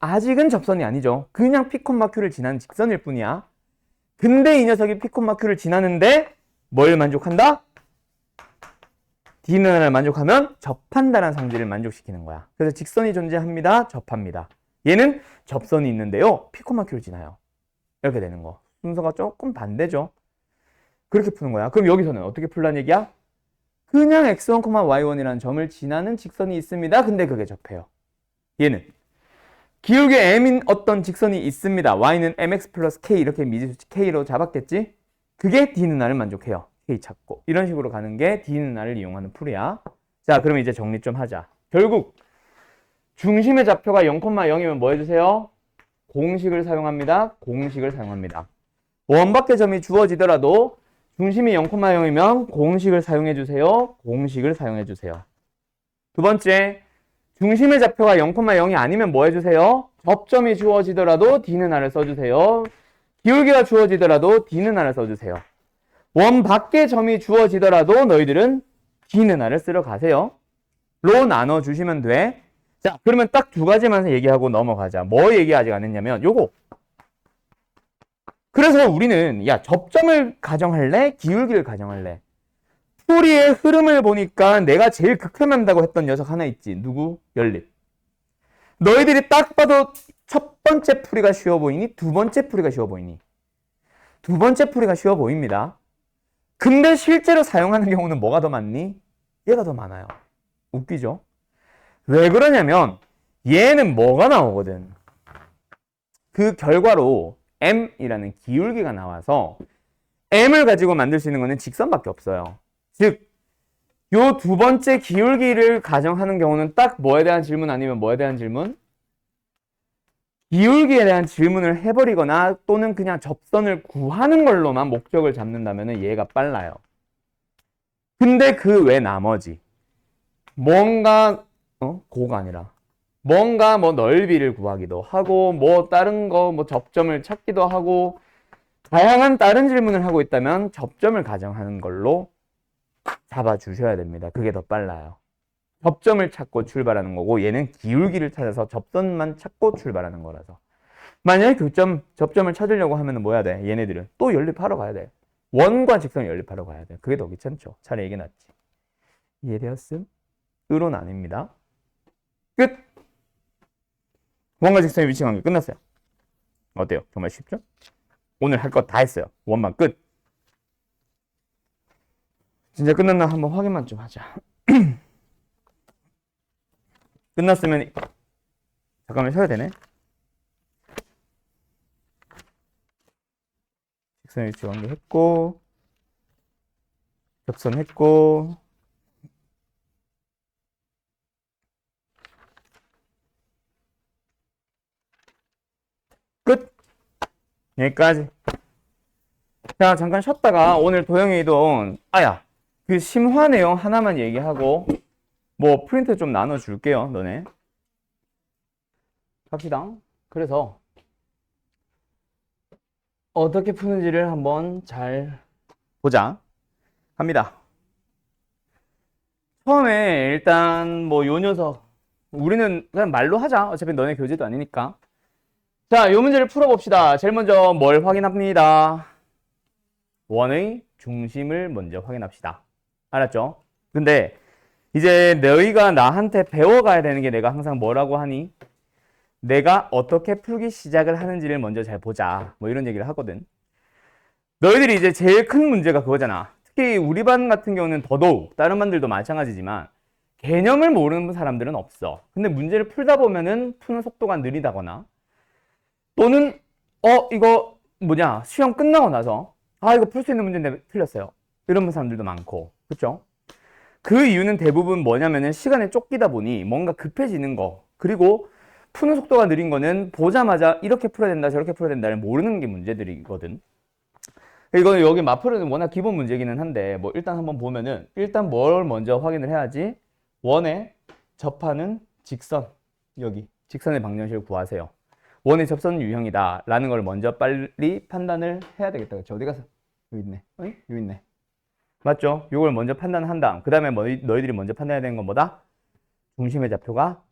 A: 아직은 접선이 아니죠. 그냥 P, Q를 지나는 직선일 뿐이야. 근데 이 녀석이 P, Q를 지나는데 뭘 만족한다? D는 만족하면 접한다는 성질을 만족시키는 거야. 그래서 직선이 존재합니다. 접합니다. 얘는 접선이 있는데요. P, Q를 지나요. 이렇게 되는 거. 순서가 조금 반대죠. 그렇게 푸는 거야. 그럼 여기서는 어떻게 풀라는 얘기야? 그냥 x1, y1이라는 점을 지나는 직선이 있습니다. 근데 그게 접해요. 얘는 기울기 m인 어떤 직선이 있습니다. y는 mx 플러스 k 이렇게 미지수치 k로 잡았겠지? 그게 D누나를 만족해요. k 찾고. 이런 식으로 가는 게 D누나를 이용하는 풀이야. 자, 그럼 이제 정리 좀 하자. 결국 중심의 좌표가 0,0이면 뭐 해주세요? 공식을 사용합니다. 공식을 사용합니다. 원밖의 점이 주어지더라도 중심이 0,0이면 공식을 사용해주세요. 공식을 사용해주세요. 두 번째, 중심의 좌표가 0,0이 아니면 뭐 해주세요? 접점이 주어지더라도 D누나를 써주세요. 기울기가 주어지더라도 D누나를 써주세요. 원 밖의 점이 주어지더라도 너희들은 D누나를 쓰러 가세요. 로 나눠주시면 돼. 자, 그러면 딱 두 가지만 얘기하고 넘어가자. 뭐 얘기 아직 안 했냐면 요거. 그래서 우리는 야 접점을 가정할래? 기울기를 가정할래? 풀이의 흐름을 보니까 내가 제일 극혐한다고 했던 녀석 하나 있지. 누구? 연립. 너희들이 딱 봐도 첫 번째 풀이가 쉬워 보이니? 두 번째 풀이가 쉬워 보이니? 두 번째 풀이가 쉬워 보입니다. 근데 실제로 사용하는 경우는 뭐가 더 많니? 얘가 더 많아요. 웃기죠? 왜 그러냐면 얘는 뭐가 나오거든. 그 결과로 m이라는 기울기가 나와서 m을 가지고 만들 수 있는 거는 직선밖에 없어요. 즉, 요 두 번째 기울기를 가정하는 경우는 딱 뭐에 대한 질문 아니면 뭐에 대한 질문? 기울기에 대한 질문을 해버리거나 또는 그냥 접선을 구하는 걸로만 목적을 잡는다면 얘가 빨라요. 근데 그 외 나머지 뭔가 고가 아니라 뭔가 뭐 넓이를 구하기도 하고 뭐 다른 거 뭐 접점을 찾기도 하고 다양한 다른 질문을 하고 있다면 접점을 가정하는 걸로 잡아주셔야 됩니다. 그게 더 빨라요. 접점을 찾고 출발하는 거고 얘는 기울기를 찾아서 접선만 찾고 출발하는 거라서 만약에 접점을 찾으려고 하면 뭐 해야 돼? 얘네들은 또 연립하러 가야 돼. 원과 직선 연립하러 가야 돼. 그게 더 귀찮죠. 차라리 이게 낫지. 이해되었음? 으로는 아닙니다. 끝! 원과 직선의 위치 관계 끝났어요. 어때요? 정말 쉽죠? 오늘 할 거 다 했어요. 원만 끝! 진짜 끝났나 한번 확인만 좀 하자. 끝났으면 잠깐만 쉬어야 되네. 직선 위치 관계 했고 접선 했고 끝! 여기까지. 자, 잠깐 쉬었다가 오늘 도형이동 그 심화 내용 하나만 얘기하고 뭐 프린트 좀 나눠줄게요. 너네 갑시다. 그래서 어떻게 푸는지를 한번 잘 보자. 갑니다. 처음에 일단 뭐 요 녀석 우리는 그냥 말로 하자. 어차피 너네 교재도 아니니까. 자, 요 문제를 풀어봅시다. 제일 먼저 뭘 확인합니다. 원의 중심을 먼저 확인합시다. 알았죠? 근데 이제 너희가 나한테 배워가야 되는 게 내가 항상 뭐라고 하니? 내가 어떻게 풀기 시작을 하는지를 먼저 잘 보자. 뭐 이런 얘기를 하거든. 너희들이 이제 제일 큰 문제가 그거잖아. 특히 우리 반 같은 경우는 더더욱 다른 반들도 마찬가지지만 개념을 모르는 사람들은 없어. 근데 문제를 풀다 보면은 푸는 속도가 느리다거나 또는 이거 시험 끝나고 나서 이거 풀 수 있는 문제인데 틀렸어요. 이런 사람들도 많고. 그렇죠? 그 이유는 대부분 뭐냐면은 시간에 쫓기다 보니 뭔가 급해지는 거 그리고 푸는 속도가 느린 거는 보자마자 이렇게 풀어야 된다 저렇게 풀어야 된다를 모르는 게 문제들이거든. 이거는 여기 마플은 워낙 기본 문제기는 한데 뭐 일단 한번 보면은 일단 뭘 먼저 확인을 해야지. 원에 접하는 직선, 여기 직선의 방정식을 구하세요. 원의 접선은 유형이다 라는 걸 먼저 빨리 판단을 해야 되겠다. 그렇죠? 어디 가서? 여기 있네. 여기 있네. 맞죠? 이걸 먼저 판단한 다음 그 다음에 너희들이 먼저 판단해야 되는 건 뭐다? 중심의 좌표가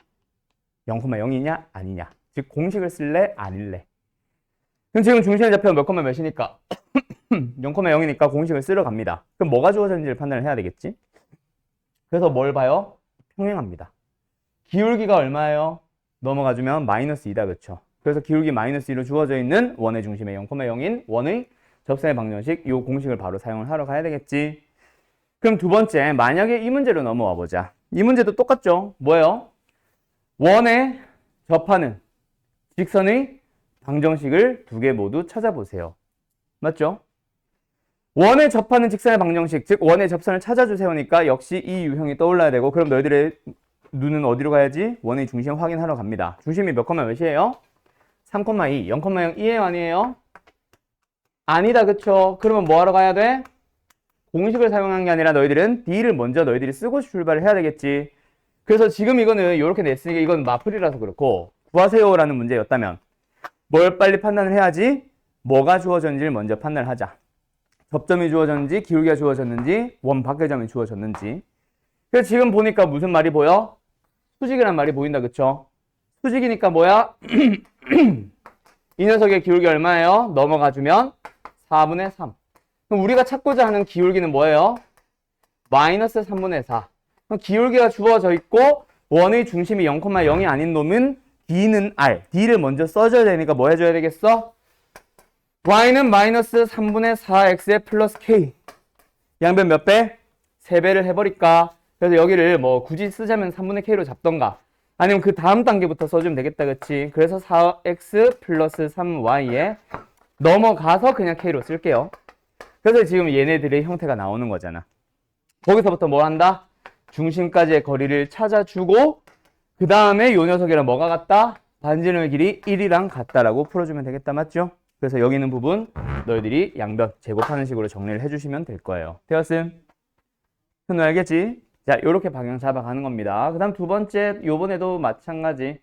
A: 0,0이냐 아니냐. 즉 공식을 쓸래 아닐래. 그럼 지금 중심의 좌표가 몇 콤마 몇이니까 0,0이니까 공식을 쓰러 갑니다. 그럼 뭐가 주어졌는지를 판단을 해야 되겠지. 그래서 뭘 봐요? 평행합니다. 기울기가 얼마예요? 넘어가주면 마이너스 2다. 그렇죠? 그래서 기울기 마이너스 2로 주어져 있는 원의 중심의 0,0인 원의 접선의 방정식 이 공식을 바로 사용을 하러 가야 되겠지. 그럼 두 번째 만약에 이 문제로 넘어와 보자. 이 문제도 똑같죠? 뭐예요? 원에 접하는 직선의 방정식을 두 개 모두 찾아보세요. 맞죠? 원에 접하는 직선의 방정식, 즉 원의 접선을 찾아주세요니까 역시 이 유형이 떠올라야 되고 그럼 너희들의 눈은 어디로 가야지? 원의 중심 확인하러 갑니다. 중심이 몇 콤마 몇이에요? 3,2, 0,0 이해요 아니에요? 아니다. 그쵸? 그러면 뭐 하러 가야 돼? 공식을 사용한 게 아니라 너희들은 D를 먼저 너희들이 쓰고 출발을 해야 되겠지. 그래서 지금 이거는 이렇게 냈으니까 이건 마플이라서 그렇고 구하세요 라는 문제였다면 뭘 빨리 판단을 해야지? 뭐가 주어졌는지를 먼저 판단을 하자. 접점이 주어졌는지 기울기가 주어졌는지 원 밖의 점이 주어졌는지. 그래서 지금 보니까 무슨 말이 보여? 수직이란 말이 보인다. 그쵸? 수직이니까 뭐야? 이 녀석의 기울기 얼마예요? 넘어가주면 4분의 3. 그럼 우리가 찾고자 하는 기울기는 뭐예요? 마이너스 3분의 4. 그럼 기울기가 주어져 있고 원의 중심이 0,0이 아닌 놈은 D는 R. D를 먼저 써줘야 되니까 뭐 해줘야 되겠어? Y는 마이너스 3분의 4X에 플러스 K. 양변 몇 배? 3배를 해버릴까? 그래서 여기를 뭐 굳이 쓰자면 3분의 K로 잡던가 아니면 그 다음 단계부터 써주면 되겠다, 그치? 그래서 4x 플러스 3y에 넘어가서 그냥 K로 쓸게요. 그래서 지금 얘네들의 형태가 나오는 거잖아. 거기서부터 뭘 한다? 중심까지의 거리를 찾아주고 그 다음에 요 녀석이랑 뭐가 같다? 반지름의 길이 1이랑 같다라고 풀어주면 되겠다, 맞죠? 그래서 여기 있는 부분 너희들이 양변 제곱하는 식으로 정리를 해주시면 될 거예요. 되었음? 현우 알겠지? 자, 요렇게 방향 잡아가는 겁니다. 그 다음 두 번째, 요번에도 마찬가지.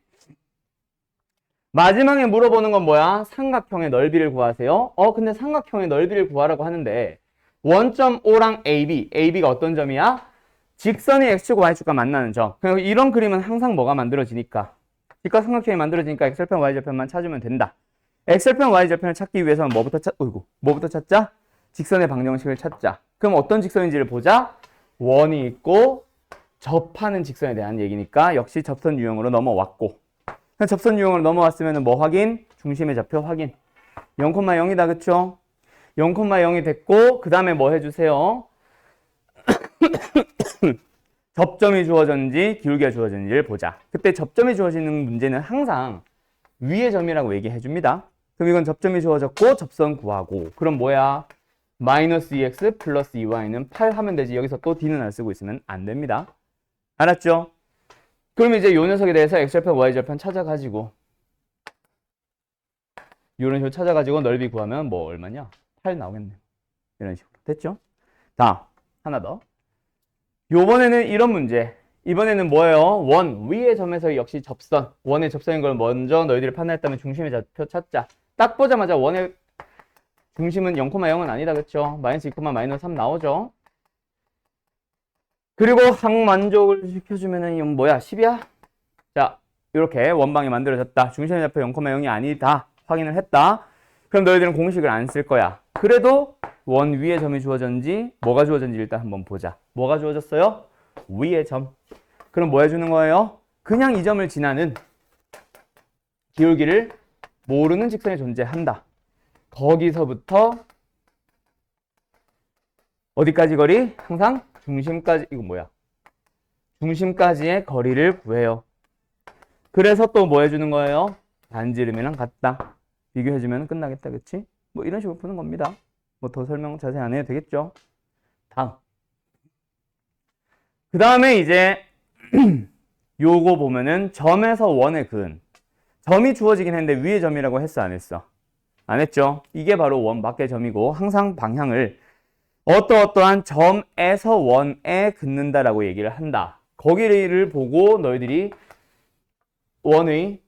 A: 마지막에 물어보는 건 뭐야? 삼각형의 넓이를 구하세요. 근데 삼각형의 넓이를 구하라고 하는데 1.5랑 AB, AB가 어떤 점이야? 직선이 X축과 Y축과 만나는 점. 그리고 이런 그림은 항상 뭐가 만들어지니까 직각 삼각형이 만들어지니까 X절편, Y절편만 찾으면 된다. X절편, Y절편을 찾기 위해서는 뭐부터 찾자? 직선의 방정식을 찾자. 그럼 어떤 직선인지를 보자. 원이 있고 접하는 직선에 대한 얘기니까 역시 접선 유형으로 넘어왔고 접선 유형으로 넘어왔으면 뭐 확인? 중심의 좌표 확인. 0,0이다, 그쵸? 0,0이 됐고 그 다음에 뭐 해주세요? 접점이 주어졌는지 기울기가 주어졌는지를 보자. 그때 접점이 주어지는 문제는 항상 위의 점이라고 얘기해 줍니다. 그럼 이건 접점이 주어졌고 접선 구하고 그럼 뭐야? 마이너스 2x 플러스 2y는 8 하면 되지. 여기서 또 d는 안 쓰고 있으면 안 됩니다. 알았죠? 그럼 이제 요 녀석에 대해서 x절편, y절편 찾아가지고 이런 식으로 찾아가지고 넓이 구하면 뭐 얼마냐? 8 나오겠네. 이런 식으로. 됐죠? 자, 하나 더. 요번에는 이런 문제. 이번에는 뭐예요? 원, 위의 점에서 역시 접선. 원의 접선인 걸 먼저 너희들이 판단했다면 중심의 좌표 찾자. 딱 보자마자 원의 중심은 0,0은 아니다, 그쵸? 마이너스 2, 마이너스 3 나오죠? 그리고 항만족을 시켜주면은 이건 뭐야? 10이야? 자, 이렇게 원방이 만들어졌다. 중심의 좌표 0,0이 아니다. 확인을 했다. 그럼 너희들은 공식을 안 쓸 거야. 그래도 원 위에 점이 주어졌는지 뭐가 주어졌는지 일단 한번 보자. 뭐가 주어졌어요? 위에 점. 그럼 뭐 해주는 거예요? 그냥 이 점을 지나는 기울기를 모르는 직선이 존재한다. 거기서부터 어디까지 거리? 항상 중심까지, 이거 뭐야? 중심까지의 거리를 구해요. 그래서 또 뭐 해주는 거예요? 반지름이랑 같다. 비교해주면 끝나겠다, 그치? 뭐 이런 식으로 푸는 겁니다. 뭐 더 설명 자세히 안 해도 되겠죠? 다음. 그 다음에 이제 요거 보면은 점에서 원의 근. 점이 주어지긴 했는데 위의 점이라고 했어, 안 했어? 안 했죠? 이게 바로 원 밖의 점이고 항상 방향을 어떠어떠한 점에서 원에 긋는다라고 얘기를 한다. 거기를 보고 너희들이 원의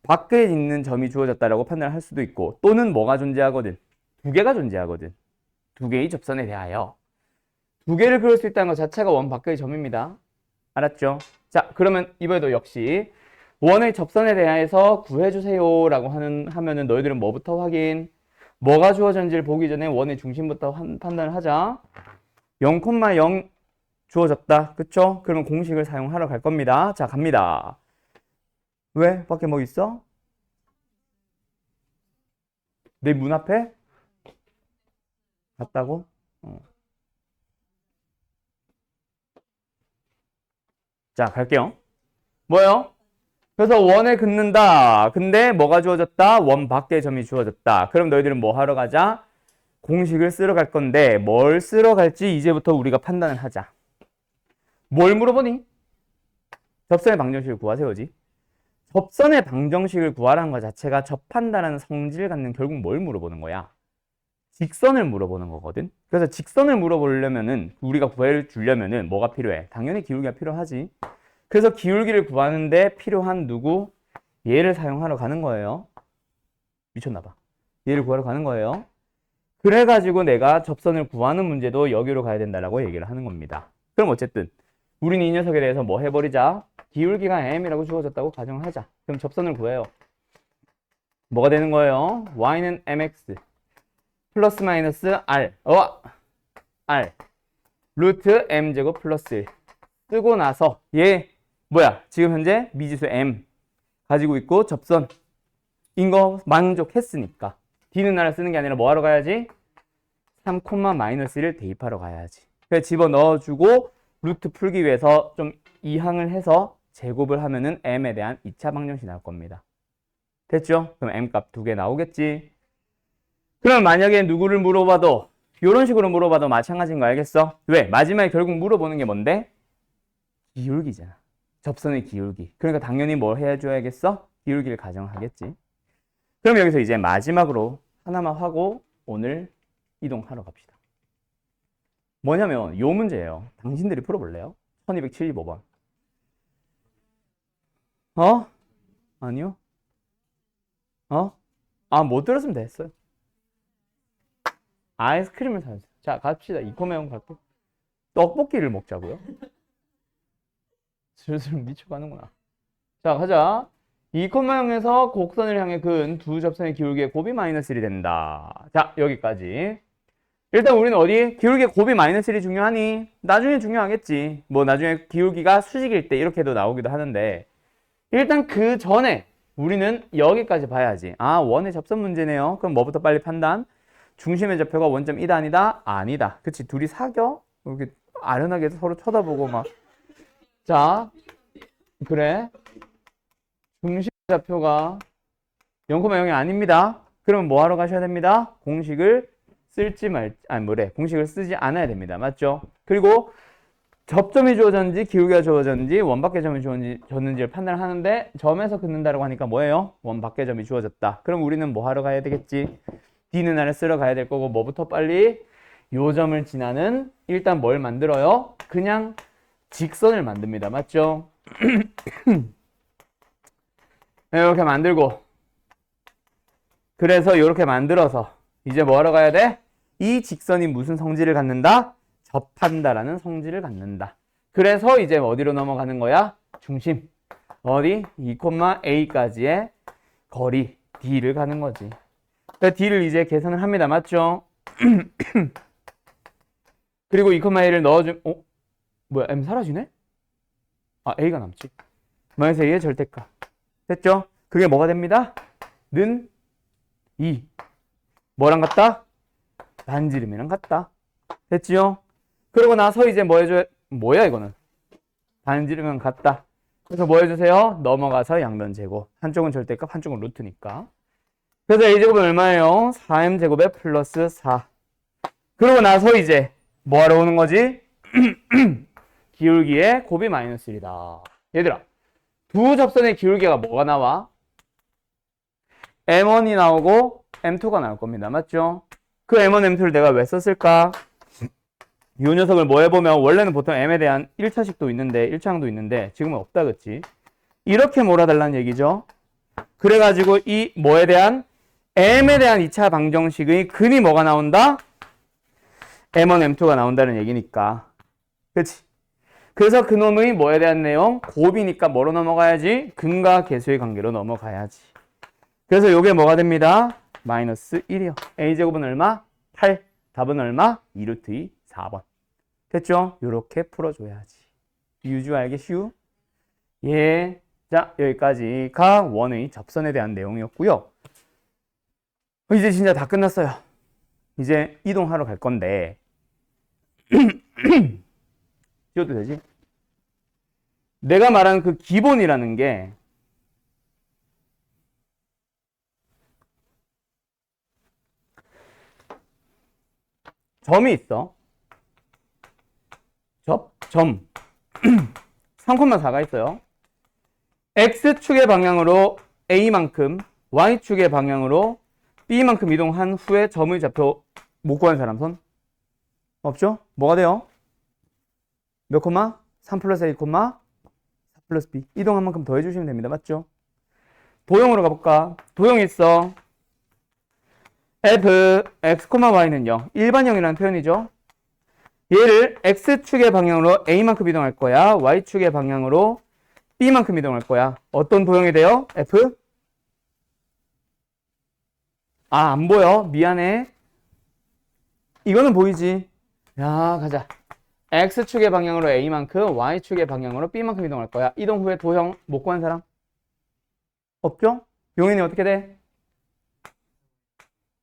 A: 밖에 있는 점이 주어졌다라고 판단을 할 수도 있고 또는 뭐가 존재하거든? 두 개가 존재하거든. 두 개의 접선에 대하여. 두 개를 그릴 수 있다는 것 자체가 원 밖의 점입니다. 알았죠? 자, 그러면 이번에도 역시 원의 접선에 대해서 구해주세요 라고 하면은 너희들은 뭐부터 확인? 뭐가 주어졌는지를 보기 전에 원의 중심부터 판단을 하자. 0,0 주어졌다. 그쵸? 그러면 공식을 사용하러 갈 겁니다. 자, 갑니다. 왜? 밖에 뭐 있어? 내 문 앞에? 갔다고? 자, 갈게요. 뭐요? 그래서 원에 긋는다. 근데 뭐가 주어졌다? 원 밖의 점이 주어졌다. 그럼 너희들은 뭐 하러 가자? 공식을 쓰러 갈 건데 뭘 쓰러 갈지 이제부터 우리가 판단을 하자. 뭘 물어보니? 접선의 방정식을 구하세요지. 접선의 방정식을 구하라는 것 자체가 접한다라는 성질을 갖는 결국 뭘 물어보는 거야? 직선을 물어보는 거거든. 그래서 직선을 물어보려면은 우리가 구해주려면은 뭐가 필요해? 당연히 기울기가 필요하지. 그래서 기울기를 구하는데 필요한 누구? 얘를 사용하러 가는 거예요. 미쳤나봐. 얘를 구하러 가는 거예요. 그래가지고 내가 접선을 구하는 문제도 여기로 가야 된다라고 얘기를 하는 겁니다. 그럼 어쨌든 우리는 이 녀석에 대해서 뭐 해버리자? 기울기가 m이라고 주어졌다고 가정을 하자. 그럼 접선을 구해요. 뭐가 되는 거예요? y는 mx 플러스 마이너스 r r 루트 m제곱 플러스 1 쓰고 나서 얘 뭐야? 지금 현재 미지수 m 가지고 있고 접선인 거 만족했으니까 d는 나를 쓰는 게 아니라 뭐 하러 가야지? 3,-1을 대입하러 가야지. 그래서 집어넣어주고 루트 풀기 위해서 좀 이항을 해서 제곱을 하면은 m에 대한 2차 방정식이 나올 겁니다. 됐죠? 그럼 m 값 2개 나오겠지? 그럼 만약에 누구를 물어봐도 이런 식으로 물어봐도 마찬가지인 거 알겠어? 왜? 마지막에 결국 물어보는 게 뭔데? 기울기잖아. 접선의 기울기. 그러니까 당연히 뭘 해줘야겠어? 기울기를 가정하겠지. 그럼 여기서 이제 마지막으로 하나만 하고 오늘 이동하러 갑시다. 뭐냐면 요 문제예요. 당신들이 풀어볼래요? 1275번. 아니요? 못 들었으면 됐어요. 아이스크림을 사주세요. 자, 갑시다. 이코메온 갈게. 떡볶이를 먹자고요? 슬슬 미쳐가는구나. 자, 가자. 이코메온에서 곡선을 향해 그은 두 접선의 기울기의 곱이 -1이 된다. 자, 여기까지. 일단 우리는 어디? 기울기의 곱이 -1이 중요하니? 나중에 중요하겠지. 뭐 나중에 기울기가 수직일 때 이렇게도 나오기도 하는데 일단 그 전에 우리는 여기까지 봐야지. 원의 접선 문제네요. 그럼 뭐부터 빨리 판단? 중심의 좌표가 원점 이다 아니다? 아니다. 그치? 둘이 사겨? 이렇게 아련하게 서로 쳐다보고 막. 자, 그래. 중심 좌표가 0,0이 아닙니다. 그러면 뭐 하러 가셔야 됩니다? 공식을 쓸지 공식을 쓰지 않아야 됩니다. 맞죠? 그리고 접점이 주어졌는지 기울기가 주어졌는지 원밖의 점이 주어졌는지를 판단하는데 점에서 긋는다고 하니까 뭐예요? 원밖의 점이 주어졌다. 그럼 우리는 뭐 하러 가야 되겠지? D는 R을 쓰러 가야 될 거고 뭐부터 빨리? 요 점을 지나는 일단 뭘 만들어요? 그냥 직선을 만듭니다. 맞죠? 이렇게 만들고 그래서 이렇게 만들어서 이제 뭐 하러 가야 돼? 이 직선이 무슨 성질을 갖는다? 접한다라는 성질을 갖는다. 그래서 이제 어디로 넘어가는 거야? 중심. 어디? 2,A까지의 거리 D를 가는 거지. 그러니까 D를 이제 계산을 합니다. 맞죠? 그리고 2,A를 넣어주면 뭐야? M 사라지네? A가 남지. -A의 절대값. 됐죠? 그게 뭐가 됩니다? 는 2. 뭐랑 같다? 반지름이랑 같다. 됐지요? 그러고 나서 이제 뭐 해줘야, 뭐야 이거는? 반지름이랑 같다. 그래서 뭐 해주세요? 넘어가서 양변 제곱. 한쪽은 절대값, 한쪽은 루트니까. 그래서 A제곱은 얼마예요? 4M제곱에 플러스 4. 그러고 나서 이제 뭐 하러 오는 거지? 기울기에 곱이 -1이다. 얘들아, 두 접선의 기울기가 뭐가 나와? M1이 나오고 M2가 나올 겁니다. 맞죠? 그 M1, M2를 내가 왜 썼을까? 이 녀석을 뭐 해보면 원래는 보통 M에 대한 1차식도 있는데 1차항도 있는데 지금은 없다 그치? 이렇게 몰아달라는 얘기죠. 그래가지고 이 뭐에 대한 M에 대한 2차 방정식의 근이 뭐가 나온다? M1, M2가 나온다는 얘기니까. 그치? 그래서 그놈의 뭐에 대한 내용? 곱이니까 뭐로 넘어가야지? 근과 계수의 관계로 넘어가야지. 그래서 요게 뭐가 됩니다? -1이요. A제곱은 얼마? 8. 답은 얼마? 2루트 2, 4번. 됐죠? 요렇게 풀어줘야지. 유주 알겠슈? 예. 자, 여기까지가 원의 접선에 대한 내용이었고요. 이제 진짜 다 끝났어요. 이제 이동하러 갈 건데 지워도 되지? 내가 말한 그 기본이라는 게 점이 있어. 점. 3,4가 있어요. X축의 방향으로 A만큼, Y축의 방향으로 B만큼 이동한 후에 점의 좌표 못 구한 사람 손? 없죠? 뭐가 돼요? 몇 콤마? 3 플러스 A, 4 플러스 B. 이동한 만큼 더해주시면 됩니다. 맞죠? 도형으로 가볼까? 도형이 있어. F, X, Y는요. 일반형이라는 표현이죠. 얘를 X축의 방향으로 A만큼 이동할 거야. Y축의 방향으로 B만큼 이동할 거야. 어떤 도형이 돼요? F? 안 보여. 미안해. 이거는 보이지? 야, 가자. X축의 방향으로 A만큼, Y축의 방향으로 B만큼 이동할 거야. 이동 후에 도형 못 구한 사람? 없죠? 용인이 어떻게 돼?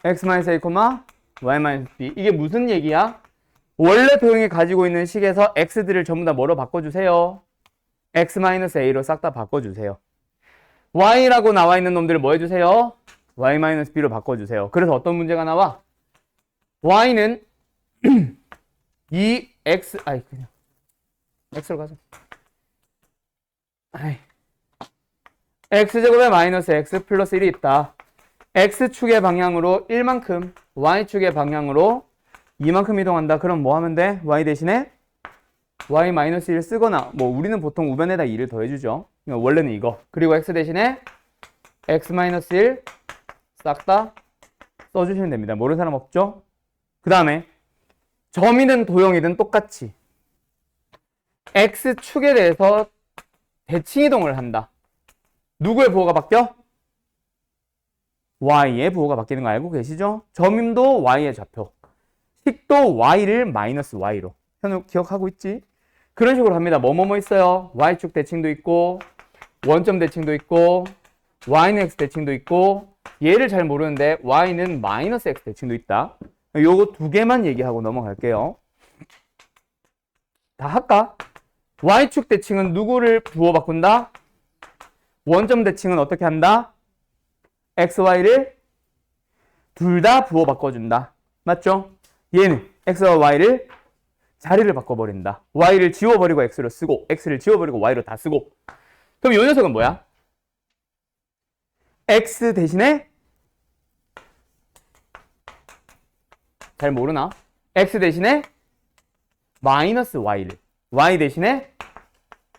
A: X-A, y-b. 이게 무슨 얘기야? 원래 도형이 가지고 있는 식에서 x들을 전부 다 뭐로 바꿔주세요? x-a로 싹 다 바꿔주세요. y라고 나와 있는 놈들을 뭐 해주세요? y-b로 바꿔주세요. 그래서 어떤 문제가 나와? y는 이 x, 그냥 x로 가자. x제곱에 마이너스 x 플러스 1이 있다. x축의 방향으로 1만큼, y축의 방향으로 2만큼 이동한다. 그럼 뭐 하면 돼? y 대신에 y-1 쓰거나, 뭐 우리는 보통 우변에다 2를 더해주죠. 원래는 이거. 그리고 x 대신에 x-1 싹 다 써주시면 됩니다. 모르는 사람 없죠? 그 다음에 점이든 도형이든 똑같이 x축에 대해서 대칭 이동을 한다. 누구의 부호가 바뀌어? y의 부호가 바뀌는 거 알고 계시죠? 점임도 y의 좌표, 식도 y를 마이너스 y로. 현우 기억하고 있지? 그런 식으로 합니다. 뭐뭐뭐 있어요? y축 대칭도 있고, 원점 대칭도 있고, y는 x 대칭도 있고, 얘를 잘 모르는데 y는 마이너스 x 대칭도 있다. 요거 두 개만 얘기하고 넘어갈게요. 다 할까? y축 대칭은 누구를 부호 바꾼다? 원점 대칭은 어떻게 한다? x, y를 둘 다 부호 바꿔준다. 맞죠? 얘는 x와 y를 자리를 바꿔버린다. y를 지워버리고 x로 쓰고, x를 지워버리고 y로 다 쓰고. 그럼 이 녀석은 뭐야? x 대신에 잘 모르나? x 대신에 마이너스 y를, y 대신에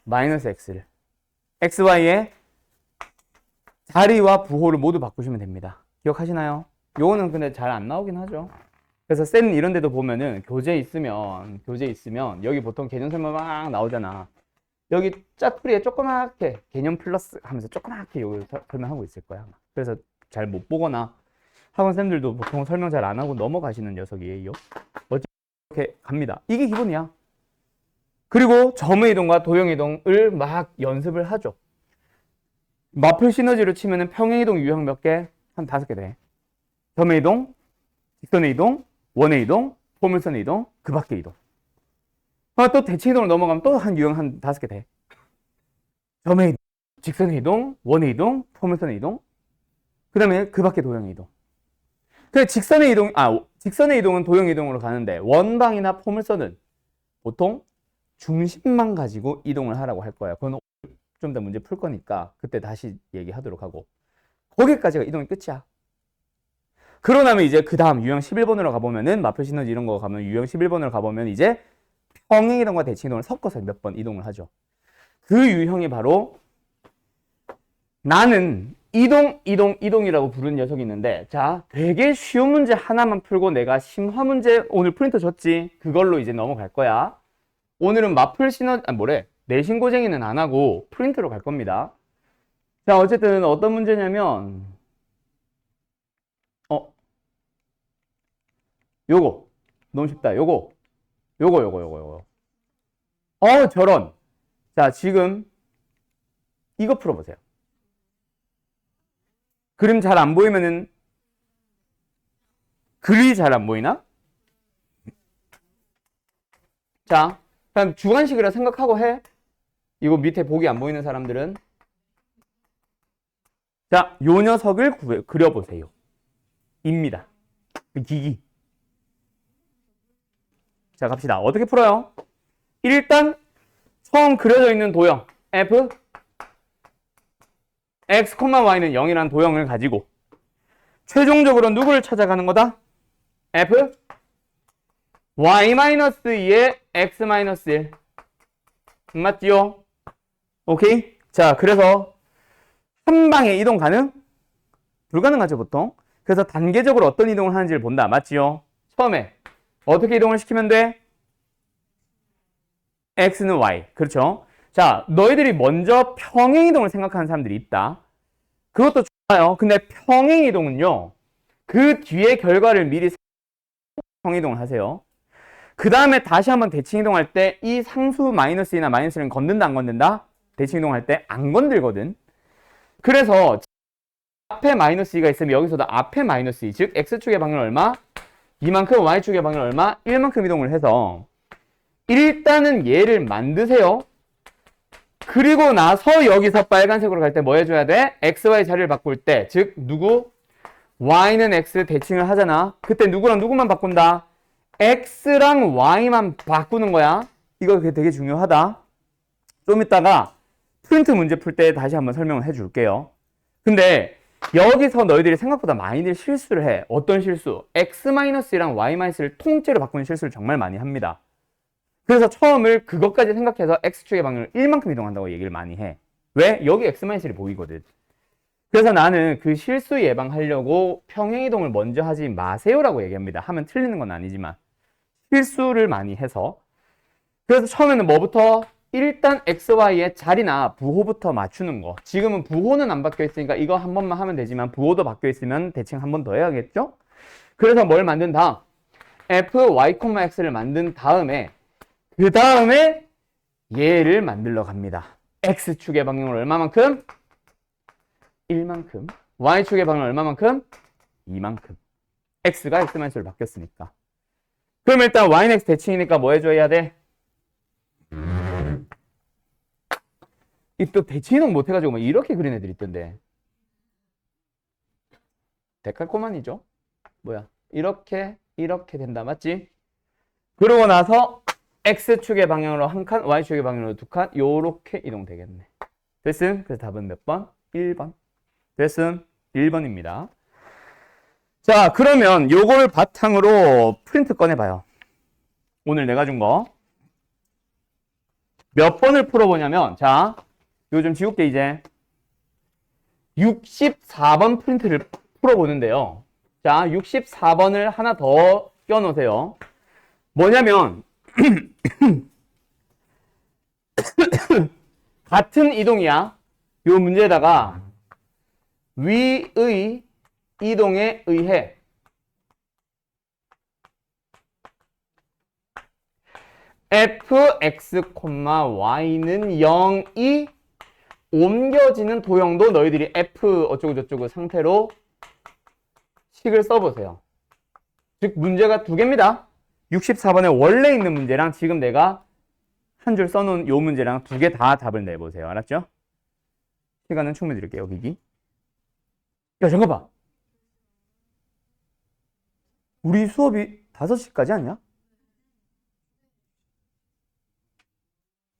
A: 마이너스 x를, x, y의 자리와 부호를 모두 바꾸시면 됩니다. 기억하시나요? 요거는 근데 잘 안 나오긴 하죠. 그래서 쌤 이런 데도 보면은 교재 있으면 여기 보통 개념 설명 막 나오잖아. 여기 짜투리에 조그맣게 개념 플러스 하면서 조그맣게 요걸 설명하고 있을 거야. 그래서 잘 못 보거나 학원쌤들도 보통 설명 잘 안 하고 넘어가시는 녀석이에요. 이렇게 갑니다. 이게 기본이야. 그리고 점의 이동과 도형의 이동을 막 연습을 하죠. 마플 시너지로 치면은 평행 이동 유형 몇 개? 한 5개 돼. 점의 이동, 직선의 이동, 원의 이동, 포물선의 이동, 그 밖의 이동. 또 대칭 이동으로 넘어가면 또 한 유형 한 5개 돼. 점의 이동, 직선의 이동, 원의 이동, 포물선의 이동, 그 다음에 그 밖의 도형의 이동. 그 직선의 이동은 도형 이동으로 가는데 원방이나 포물선은 보통 중심만 가지고 이동을 하라고 할 거야. 그건 좀 더 문제 풀 거니까 그때 다시 얘기하도록 하고, 거기까지가 이동이 끝이야. 그러고 나면 이제 그 다음 유형 11번으로 가보면은 마플 시너지 이런 거 가면 유형 11번으로 가보면 이제 평행 이동과 대칭 이동을 섞어서 몇 번 이동을 하죠. 그 유형이 바로 나는 이동이라고 부르는 녀석이 있는데, 자, 되게 쉬운 문제 하나만 풀고 내가 심화 문제 오늘 프린터 줬지? 그걸로 이제 넘어갈 거야. 오늘은 마플 시너지, 내신고쟁이는 안 하고 프린트로 갈 겁니다. 자, 어쨌든 어떤 문제냐면 요거 너무 쉽다. 요거 저런. 자, 지금 이거 풀어보세요. 그림 잘 안 보이면은, 글이 잘 안 보이나? 자, 그럼 주관식이라 생각하고 해. 이거 밑에 보기 안 보이는 사람들은. 자, 요 녀석을 그려보세요. 입니다. 기기. 자, 갑시다. 어떻게 풀어요? 일단 처음 그려져 있는 도형 f x, y는 0이라는 도형을 가지고 최종적으로 누구를 찾아가는 거다? f y-2에 x-1 맞지요? 오케이? 자, 그래서 한 방에 이동 가능? 불가능하죠, 보통. 그래서 단계적으로 어떤 이동을 하는지를 본다. 맞지요? 처음에 어떻게 이동을 시키면 돼? x는 y. 그렇죠? 자, 너희들이 먼저 평행 이동을 생각하는 사람들이 있다. 그것도 좋아요. 근데 평행 이동은요, 그 뒤에 결과를 미리 평행 이동을 하세요. 그 다음에 다시 한번 대칭 이동할 때 이 상수 마이너스 2나 마이너스 1은 건든다, 안 건든다? 대칭 이동할 때 안 건들거든. 그래서 앞에 마이너스 2가 있으면 여기서도 앞에 마이너스 2, 즉 x축의 방향은 얼마? 이만큼 y축의 방향 얼마? 1만큼 이동을 해서 일단은 얘를 만드세요. 그리고 나서 여기서 빨간색으로 갈 때 뭐 해줘야 돼? xy 자리를 바꿀 때, 즉 누구? y는 x 대칭을 하잖아. 그때 누구랑 누구만 바꾼다? x랑 y만 바꾸는 거야. 이거 되게 중요하다. 좀 이따가 프린트 문제 풀 때 다시 한번 설명을 해줄게요. 근데 여기서 너희들이 생각보다 많이들 실수를 해. 어떤 실수? x-랑 y-를 통째로 바꾸는 실수를 정말 많이 합니다. 그래서 처음을 그것까지 생각해서 x축의 방향을 1만큼 이동한다고 얘기를 많이 해. 왜? 여기 x-이 보이거든. 그래서 나는 그 실수 예방하려고 평행이동을 먼저 하지 마세요라고 얘기합니다. 하면 틀리는 건 아니지만 실수를 많이 해서. 그래서 처음에는 뭐부터? 일단 xy의 자리나 부호부터 맞추는 거. 지금은 부호는 안 바뀌어 있으니까 이거 한 번만 하면 되지만 부호도 바뀌어 있으면 대칭 한 번 더 해야겠죠? 그래서 뭘 만든다? fy,x를 만든 다음에 그 다음에 얘를 만들러 갑니다. x축의 방향을 얼마만큼? 1만큼. y축의 방향을 얼마만큼? 2만큼. x가 x-로 바뀌었으니까. 그럼 일단 y는 x 대칭이니까 뭐 해줘야 돼? 이 또 대칭이동 못해가지고 뭐 이렇게 그린 애들 있던데. 데칼코마니죠? 뭐야? 이렇게 된다. 맞지? 그러고 나서 x축의 방향으로 한 칸, y축의 방향으로 두 칸, 요렇게 이동되겠네. 됐음? 그래서 답은 몇 번? 1번. 됐음? 1번입니다. 자, 그러면 요걸 바탕으로 프린트 꺼내봐요. 오늘 내가 준 거. 몇 번을 풀어보냐면, 자, 이거 좀 지울게, 이제. 64번 프린트를 풀어보는데요. 자, 64번을 하나 더 껴놓으세요. 뭐냐면, 같은 이동이야. 요 문제에다가 위의 이동에 의해 fx, y는 0이 옮겨지는 도형도 너희들이 f 어쩌고저쩌고 상태로 식을 써보세요. 즉 문제가 두 개입니다. 64번에 원래 있는 문제랑 지금 내가 한 줄 써놓은 요 문제랑 두 개 다 답을 내보세요. 알았죠? 시간은 충분히 드릴게요. 기기. 야, 잠깐만. 우리 수업이 5시까지 아니야?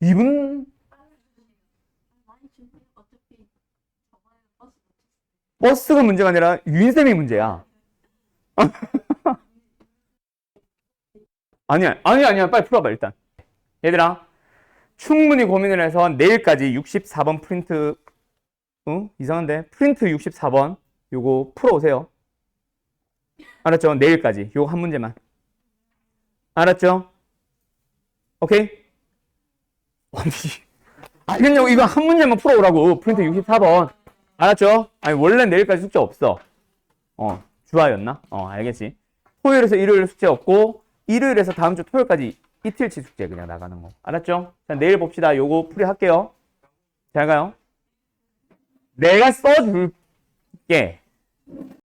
A: 2분? 버스가 문제가 아니라 유인쌤이 문제야. 아니야. 빨리 풀어봐, 일단. 얘들아, 충분히 고민을 해서 내일까지 64번 프린트, 이상한데? 프린트 64번, 요거 풀어오세요. 알았죠? 내일까지. 요거 한 문제만. 알았죠? 오케이? 알겠냐고, 이거 한 문제만 풀어오라고. 프린트 64번. 알았죠? 아니, 원래 내일까지 숙제 없어. 주화였나? 알겠지? 토요일에서 일요일 숙제 없고, 일요일에서 다음 주 토요일까지 이틀치 숙제 그냥 나가는 거. 알았죠? 자, 내일 봅시다. 요거 풀이할게요. 잘 가요. 내가 써줄게.